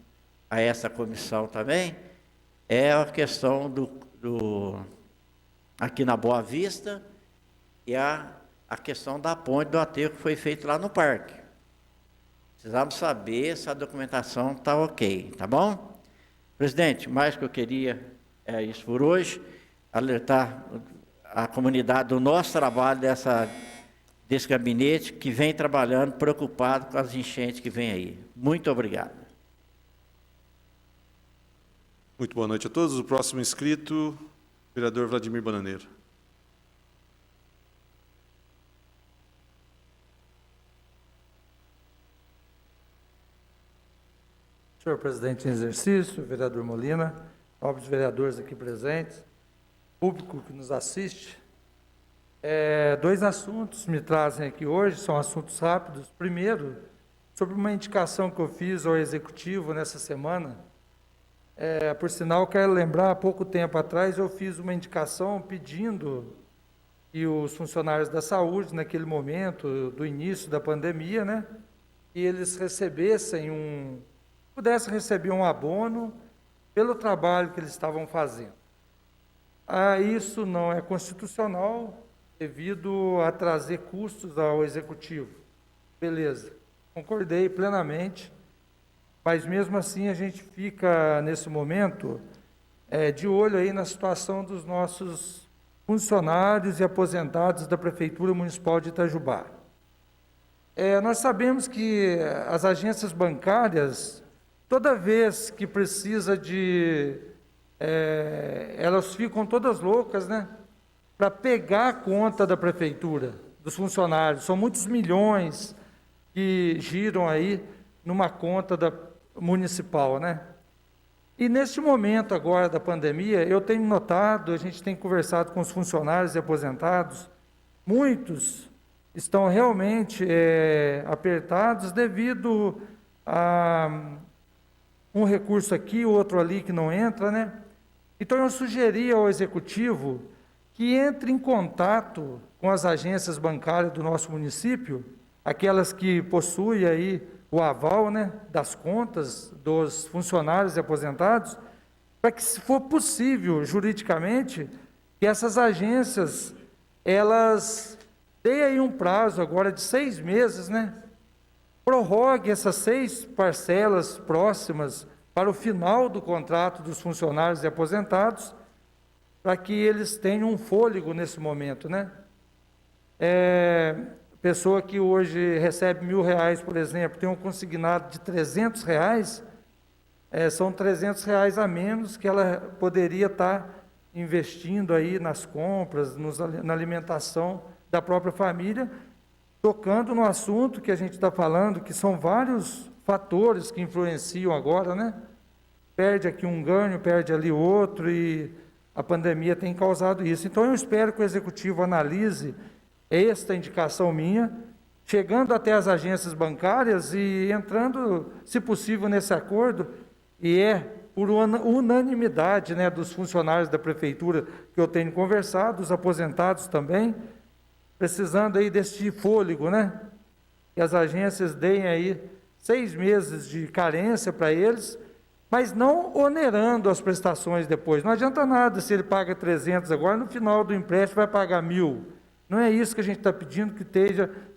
a essa comissão também, é a questão aqui na Boa Vista e a questão da ponte do aterro que foi feito lá no parque. Precisamos saber se a documentação está ok, tá bom? Presidente, mais que eu queria é isso por hoje. alertar a comunidade do nosso trabalho, desse gabinete que vem trabalhando, preocupado com as enchentes que vem aí. Muito obrigado.
Muito boa noite a todos. O próximo inscrito, vereador Vladimir Bananeira.
Senhor presidente em exercício, vereador Molina, nobres vereadores aqui presentes, público que nos assiste, dois assuntos me trazem aqui hoje, são assuntos rápidos. Primeiro, sobre uma indicação que eu fiz ao Executivo nessa semana. Por sinal, quero lembrar, há pouco tempo atrás, eu fiz uma indicação pedindo que os funcionários da saúde, naquele momento do início da pandemia, né, que eles pudessem receber um abono pelo trabalho que eles estavam fazendo. Isso não é constitucional, devido a trazer custos ao Executivo. Beleza, concordei plenamente, mas mesmo assim a gente fica, nesse momento, de olho aí na situação dos nossos funcionários e aposentados da Prefeitura Municipal de Itajubá. Nós sabemos que as agências bancárias, toda vez que precisa elas ficam todas loucas, né, para pegar a conta da Prefeitura, dos funcionários. São muitos milhões que giram aí numa conta municipal, né? E neste momento agora da pandemia, eu tenho notado, a gente tem conversado com os funcionários e aposentados, muitos estão realmente apertados devido a um recurso aqui, outro ali que não entra, né? Então eu sugeri ao Executivo que entre em contato com as agências bancárias do nosso município, aquelas que possuem aí o aval, né, das contas dos funcionários e aposentados, para que, se for possível, juridicamente, que essas agências, elas deem aí um prazo agora de 6 meses, né, prorrogue essas 6 parcelas próximas para o final do contrato dos funcionários e aposentados, para que eles tenham um fôlego nesse momento, né? Pessoa que hoje recebe R$1.000, por exemplo, tem um consignado de R$300, são R$300 a menos que ela poderia estar investindo aí nas compras, na alimentação da própria família, tocando no assunto que a gente está falando, que são vários fatores que influenciam agora, né? Perde aqui um ganho, perde ali outro, e a pandemia tem causado isso. Então, eu espero que o Executivo analise esta indicação minha, chegando até as agências bancárias e entrando, se possível, nesse acordo, e por unanimidade, né, dos funcionários da Prefeitura que eu tenho conversado, os aposentados também, precisando aí desse fôlego, né, que as agências deem aí 6 meses de carência para eles, mas não onerando as prestações depois. Não adianta nada se ele paga 300 agora, no final do empréstimo vai pagar 1.000. Não é isso que a gente está pedindo, que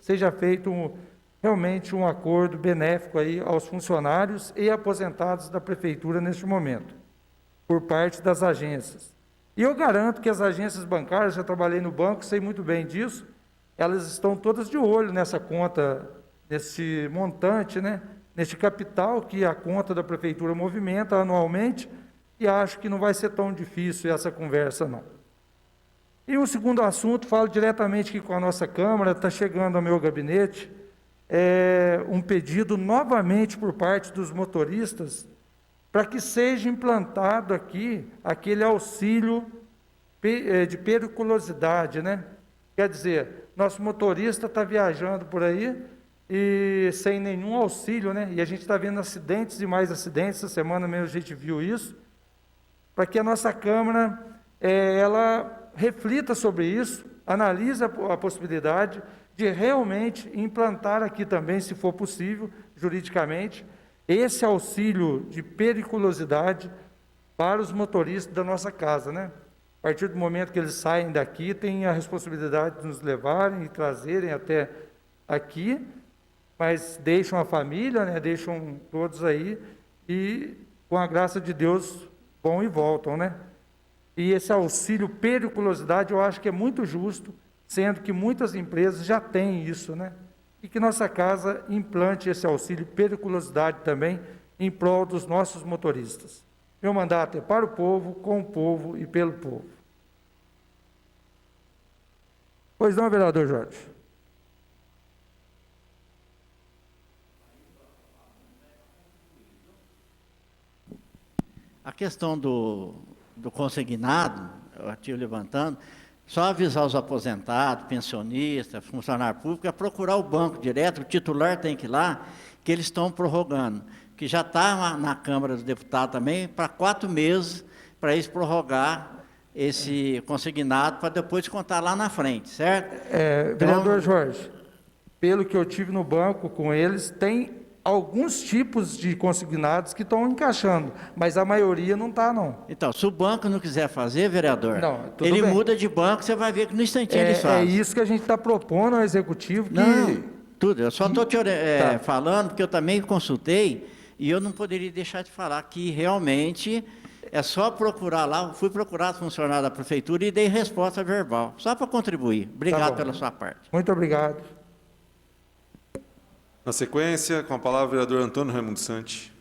seja feito realmente um acordo benéfico aí aos funcionários e aposentados da Prefeitura neste momento, por parte das agências. E eu garanto que as agências bancárias, já trabalhei no banco, sei muito bem disso, elas estão todas de olho nessa conta, nesse montante, né? Neste capital que a conta da Prefeitura movimenta anualmente, e acho que não vai ser tão difícil essa conversa, não. E um segundo assunto, falo diretamente aqui com a nossa Câmara, está chegando ao meu gabinete, um pedido novamente por parte dos motoristas, para que seja implantado aqui aquele auxílio de periculosidade, né? Quer dizer, nosso motorista está viajando por aí e sem nenhum auxílio, né? E a gente está vendo acidentes e mais acidentes, essa semana mesmo a gente viu isso, para que a nossa Câmara, ela reflita sobre isso, analise a possibilidade de realmente implantar aqui também, se for possível, juridicamente, esse auxílio de periculosidade para os motoristas da nossa casa, né? A partir do momento que eles saem daqui, têm a responsabilidade de nos levarem e trazerem até aqui, mas deixam a família, né? Deixam todos aí e, com a graça de Deus, vão e voltam, né? E esse auxílio periculosidade eu acho que é muito justo, sendo que muitas empresas já têm isso, né? E que nossa casa implante esse auxílio periculosidade também em prol dos nossos motoristas. Meu mandato é para o povo, com o povo e pelo povo. Pois não, vereador Jorge?
A questão do consignado, eu estive levantando, só avisar os aposentados, pensionistas, funcionário público, é procurar o banco direto, o titular tem que ir lá, que eles estão prorrogando, que já está na Câmara dos Deputados também, para 4 meses, para eles prorrogar esse consignado, para depois contar lá na frente, certo?
Vereador Jorge, pelo que eu tive no banco com eles, tem alguns tipos de consignados que estão encaixando, mas a maioria não está, não.
Então, se o banco não quiser fazer, vereador,
Não, tudo
ele
bem.
muda de banco, você vai ver que no instantinho eles
É
fazem.
isso que a gente está propondo ao Executivo. Que...
Não, tudo. Eu só estou
Tá.
falando, porque eu também consultei, e eu não poderia deixar de falar que realmente é só procurar lá. Fui procurar funcionário da prefeitura e dei resposta verbal, só para contribuir. Obrigado
bom.
pela sua parte.
Muito obrigado.
Na sequência, com a palavra o vereador Antônio Raimundo Santi.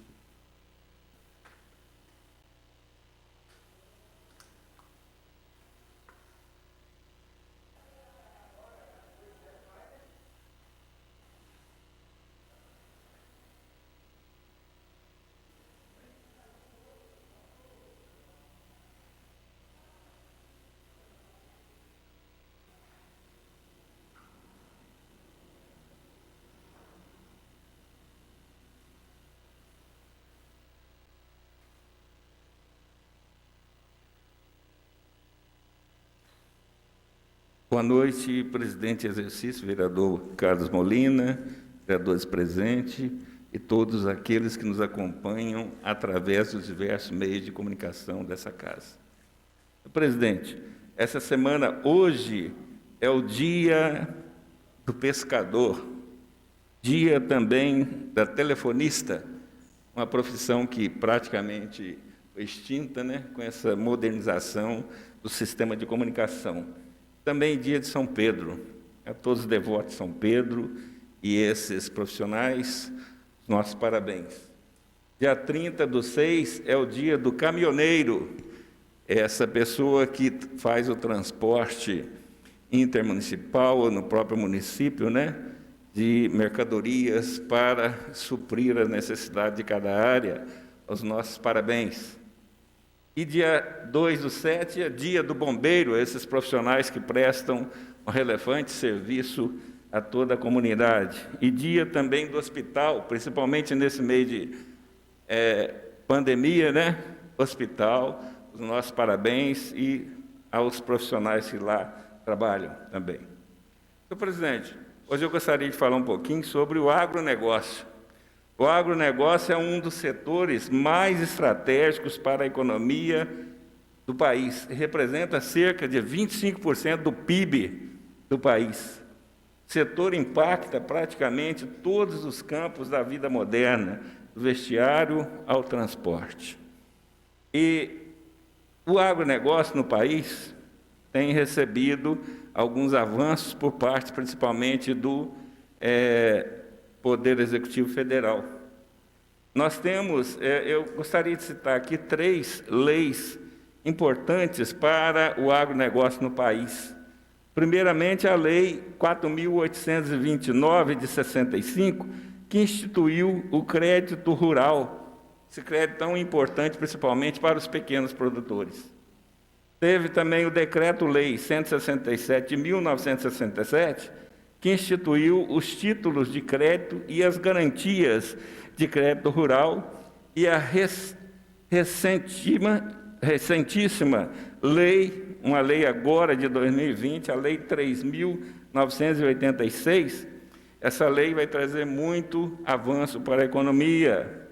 Boa noite, presidente em exercício, vereador Carlos Molina, vereadores presentes e todos aqueles que nos acompanham através dos diversos meios de comunicação dessa casa. Presidente, essa semana, hoje, é o dia do pescador, dia também da telefonista, uma profissão que praticamente foi extinta, né, com essa modernização do sistema de comunicação. Também dia de São Pedro, a todos os devotos de São Pedro e esses profissionais, nossos parabéns. Dia 30/6 é o dia do caminhoneiro, essa pessoa que faz o transporte intermunicipal ou no próprio município, né, de mercadorias para suprir a necessidade de cada área, os nossos parabéns. E dia 2/7 é dia do bombeiro, esses profissionais que prestam um relevante serviço a toda a comunidade. E dia também do hospital, principalmente nesse meio de pandemia, né? Hospital, os nossos parabéns e aos profissionais que lá trabalham também. Senhor presidente, hoje eu gostaria de falar um pouquinho sobre o agronegócio. O agronegócio é um dos setores mais estratégicos para a economia do país. Representa cerca de 25% do PIB do país. O setor impacta praticamente todos os campos da vida moderna, do vestiário ao transporte. E o agronegócio no país tem recebido alguns avanços por parte, principalmente, do Poder Executivo Federal. Nós temos, eu gostaria de citar aqui 3 leis importantes para o agronegócio no país. Primeiramente, a Lei 4.829, de 65, que instituiu o crédito rural, esse crédito tão importante, principalmente para os pequenos produtores. Teve também o Decreto-Lei 167, de 1967, que instituiu os títulos de crédito e as garantias de crédito rural, e a recentíssima lei, uma lei agora de 2020, a Lei 3.986, essa lei vai trazer muito avanço para a economia,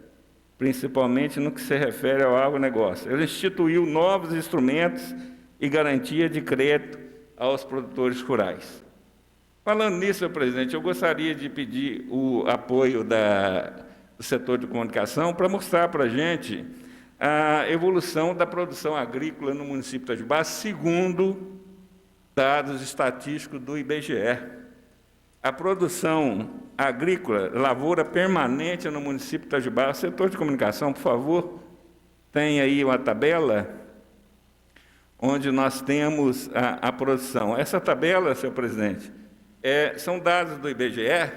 principalmente no que se refere ao agronegócio. Ela instituiu novos instrumentos e garantia de crédito aos produtores rurais. Falando nisso, senhor presidente, eu gostaria de pedir o apoio do setor de comunicação para mostrar para a gente a evolução da produção agrícola no município de Itajubá, segundo dados estatísticos do IBGE. A produção agrícola, lavoura permanente no município de Itajubá, setor de comunicação, por favor, tem aí uma tabela onde nós temos a produção. Essa tabela, senhor presidente, são dados do IBGE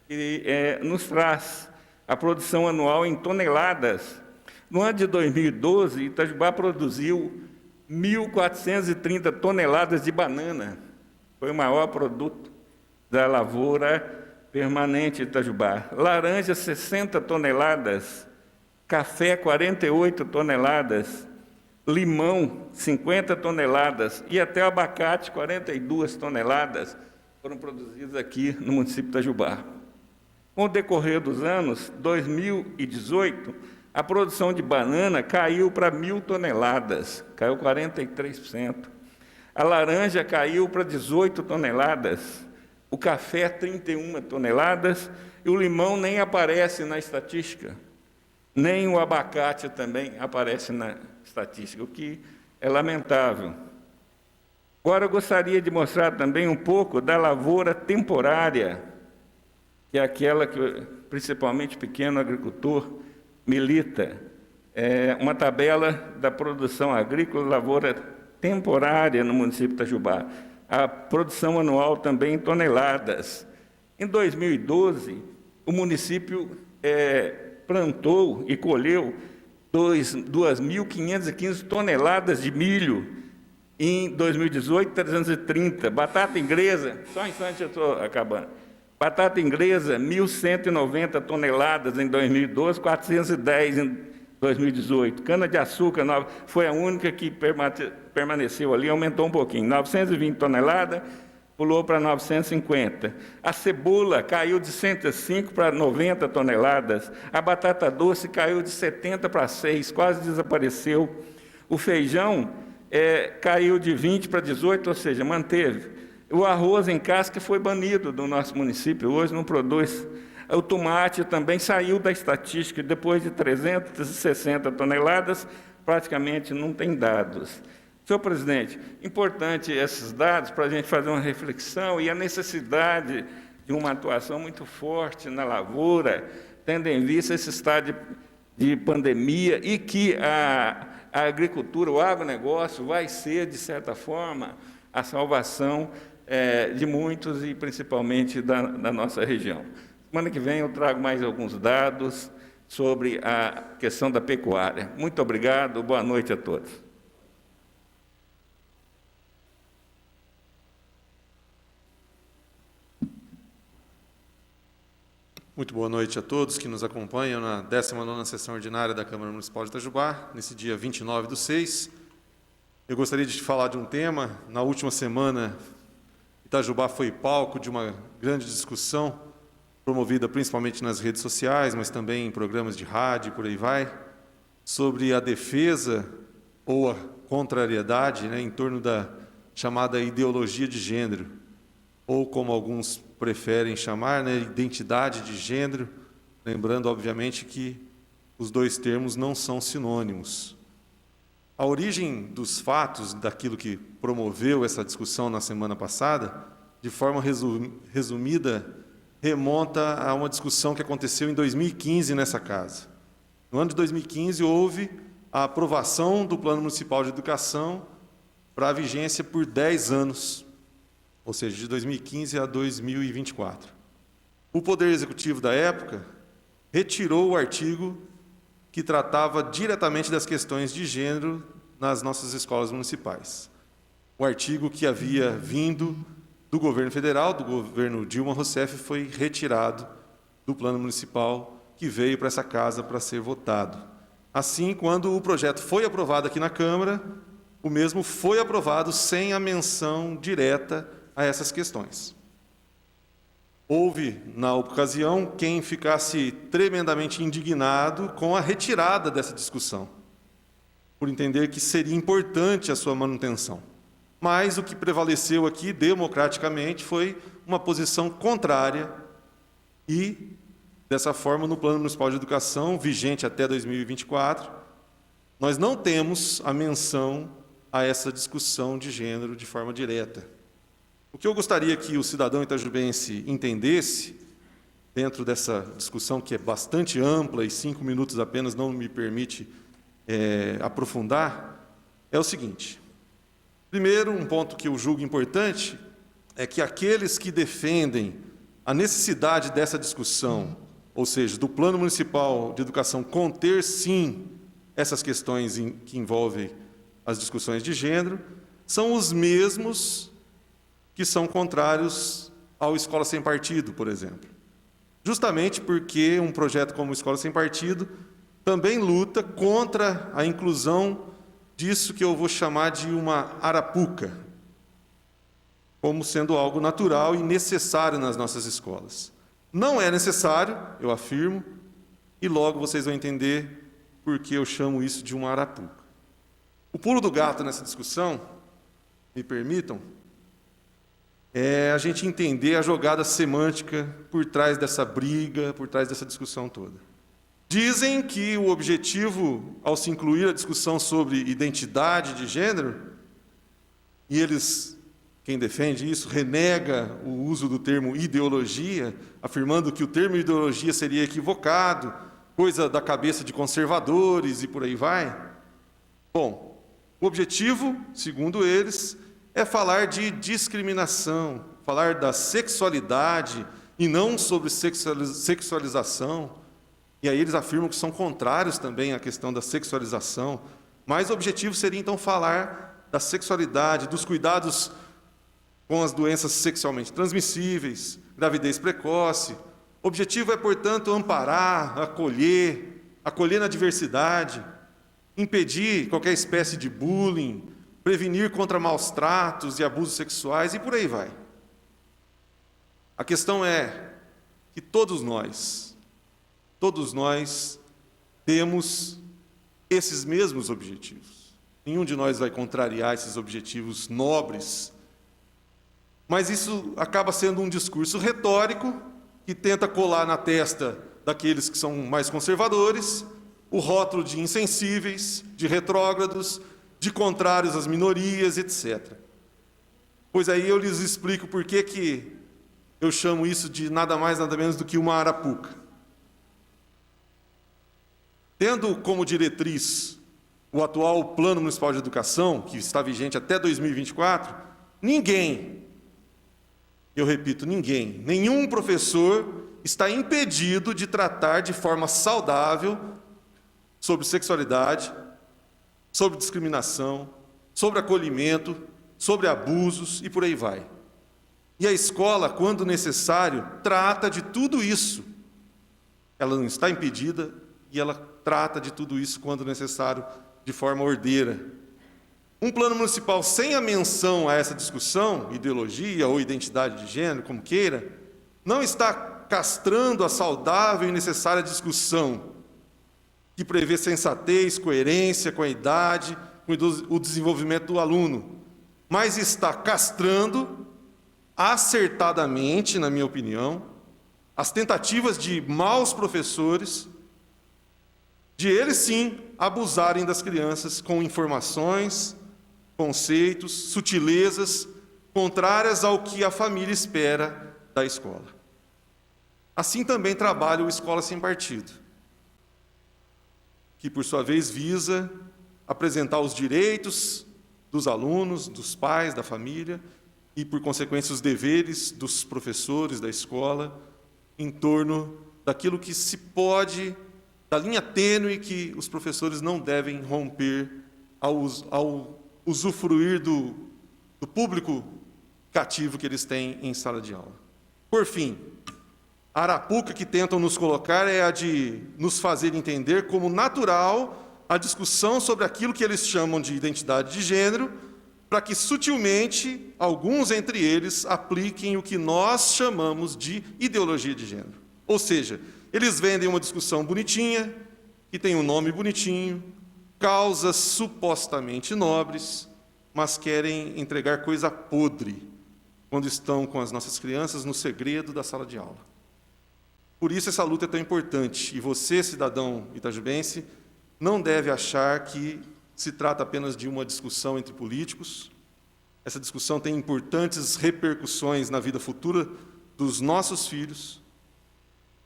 que nos traz a produção anual em toneladas. No ano de 2012, Itajubá produziu 1.430 toneladas de banana. Foi o maior produto da lavoura permanente de Itajubá. Laranja, 60 toneladas. Café, 48 toneladas. Limão, 50 toneladas. E até o abacate, 42 toneladas, foram produzidos aqui no município de Itajubá. Com o decorrer dos anos, 2018, a produção de banana caiu para 1.000 toneladas, caiu 43%. A laranja caiu para 18 toneladas, o café 31 toneladas e o limão nem aparece na estatística. Nem o abacate também aparece na estatística, o que é lamentável. Agora eu gostaria de mostrar também um pouco da lavoura temporária, que é aquela que principalmente o pequeno agricultor milita. É uma tabela da produção agrícola, lavoura temporária no município de Itajubá. A produção anual também em toneladas. Em 2012, o município plantou e colheu 2.515 toneladas de milho. Em 2018, 330. Batata inglesa, só um instante eu estou acabando. Batata inglesa, 1.190 toneladas em 2012, 410 em 2018. Cana-de-açúcar foi a única que permaneceu ali, aumentou um pouquinho. 920 toneladas, pulou para 950. A cebola caiu de 105 para 90 toneladas. A batata doce caiu de 70 para 6, quase desapareceu. O feijão caiu de 20 para 18, ou seja, manteve. O arroz em casca foi banido do nosso município, hoje não produz. O tomate também saiu da estatística, depois de 360 toneladas, praticamente não tem dados. Senhor presidente, importante esses dados para a gente fazer uma reflexão e a necessidade de uma atuação muito forte na lavoura, tendo em vista esse estado de pandemia e que a agricultura, o agronegócio vai ser, de certa forma, a salvação de muitos e principalmente da nossa região. Semana que vem eu trago mais alguns dados sobre a questão da pecuária. Muito obrigado, boa noite a todos.
Muito boa noite a todos que nos acompanham na 19ª Sessão Ordinária da Câmara Municipal de Itajubá, nesse dia 29/6. Eu gostaria de falar de um tema. Na última semana, Itajubá foi palco de uma grande discussão, promovida principalmente nas redes sociais, mas também em programas de rádio, por aí vai, sobre a defesa ou a contrariedade, em torno da chamada ideologia de gênero, ou como alguns preferem chamar, identidade de gênero, lembrando, obviamente, que os dois termos não são sinônimos. A origem dos fatos, daquilo que promoveu essa discussão na semana passada, de forma resumida, remonta a uma discussão que aconteceu em 2015 nessa casa. No ano de 2015, houve a aprovação do Plano Municipal de Educação para a vigência por 10 anos, ou seja, de 2015 a 2024. O Poder Executivo da época retirou o artigo que tratava diretamente das questões de gênero nas nossas escolas municipais. O artigo que havia vindo do governo federal, do governo Dilma Rousseff, foi retirado do Plano Municipal que veio para essa casa para ser votado. Assim, quando o projeto foi aprovado aqui na Câmara, o mesmo foi aprovado sem a menção direta a essas questões. Houve, na ocasião, quem ficasse tremendamente indignado com a retirada dessa discussão, por entender que seria importante a sua manutenção. Mas o que prevaleceu aqui, democraticamente, foi uma posição contrária e, dessa forma, no Plano Municipal de Educação, vigente até 2024, nós não temos a menção a essa discussão de gênero de forma direta. O que eu gostaria que o cidadão itajubense entendesse, dentro dessa discussão que é bastante ampla e 5 minutos apenas não me permite aprofundar, é o seguinte. Primeiro, um ponto que eu julgo importante é que aqueles que defendem a necessidade dessa discussão, ou seja, do Plano Municipal de Educação conter, sim, essas questões que envolvem as discussões de gênero, são os mesmos que são contrários ao Escola Sem Partido, por exemplo. Justamente porque um projeto como Escola Sem Partido também luta contra a inclusão disso que eu vou chamar de uma arapuca, como sendo algo natural e necessário nas nossas escolas. Não é necessário, eu afirmo, e logo vocês vão entender por que eu chamo isso de uma arapuca. O pulo do gato nessa discussão, me permitam, é a gente entender a jogada semântica por trás dessa briga, por trás dessa discussão toda. Dizem que o objetivo, ao se incluir a discussão sobre identidade de gênero, e eles, quem defende isso, renega o uso do termo ideologia, afirmando que o termo ideologia seria equivocado, coisa da cabeça de conservadores e por aí vai. Bom, o objetivo, segundo eles, é falar de discriminação, falar da sexualidade e não sobre sexualização. E aí eles afirmam que são contrários também à questão da sexualização. Mas o objetivo seria, então, falar da sexualidade, dos cuidados com as doenças sexualmente transmissíveis, gravidez precoce. O objetivo é, portanto, amparar, acolher na diversidade, impedir qualquer espécie de bullying, prevenir contra maus tratos e abusos sexuais e por aí vai. A questão é que todos nós temos esses mesmos objetivos. Nenhum de nós vai contrariar esses objetivos nobres, mas isso acaba sendo um discurso retórico que tenta colar na testa daqueles que são mais conservadores o rótulo de insensíveis, de retrógrados, de contrários às minorias, etc. Pois aí eu lhes explico por que eu chamo isso de nada mais, nada menos do que uma arapuca. Tendo como diretriz o atual Plano Municipal de Educação, que está vigente até 2024, ninguém, eu repito, ninguém, nenhum professor está impedido de tratar de forma saudável sobre sexualidade, sobre discriminação, sobre acolhimento, sobre abusos e por aí vai. E a escola, quando necessário, trata de tudo isso. Ela não está impedida e ela trata de tudo isso, quando necessário, de forma ordeira. Um plano municipal sem a menção a essa discussão, ideologia ou identidade de gênero, como queira, não está castrando a saudável e necessária discussão que prevê sensatez, coerência com a idade, com o desenvolvimento do aluno, mas está castrando acertadamente, na minha opinião, as tentativas de maus professores de eles sim abusarem das crianças com informações, conceitos, sutilezas contrárias ao que a família espera da escola. Assim também trabalha o Escola Sem Partido, que por sua vez visa apresentar os direitos dos alunos, dos pais, da família e, por consequência, os deveres dos professores da escola em torno daquilo que se pode, da linha tênue que os professores não devem romper ao usufruir do público cativo que eles têm em sala de aula. Por fim, a arapuca que tentam nos colocar é a de nos fazer entender como natural a discussão sobre aquilo que eles chamam de identidade de gênero, para que sutilmente alguns entre eles apliquem o que nós chamamos de ideologia de gênero. Ou seja, eles vendem uma discussão bonitinha, que tem um nome bonitinho, causas supostamente nobres, mas querem entregar coisa podre quando estão com as nossas crianças no segredo da sala de aula. Por isso essa luta é tão importante. E você, cidadão itajubense, não deve achar que se trata apenas de uma discussão entre políticos. Essa discussão tem importantes repercussões na vida futura dos nossos filhos,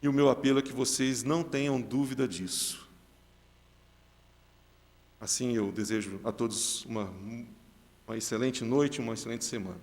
e o meu apelo é que vocês não tenham dúvida disso. Assim, eu desejo a todos uma excelente noite, uma excelente semana.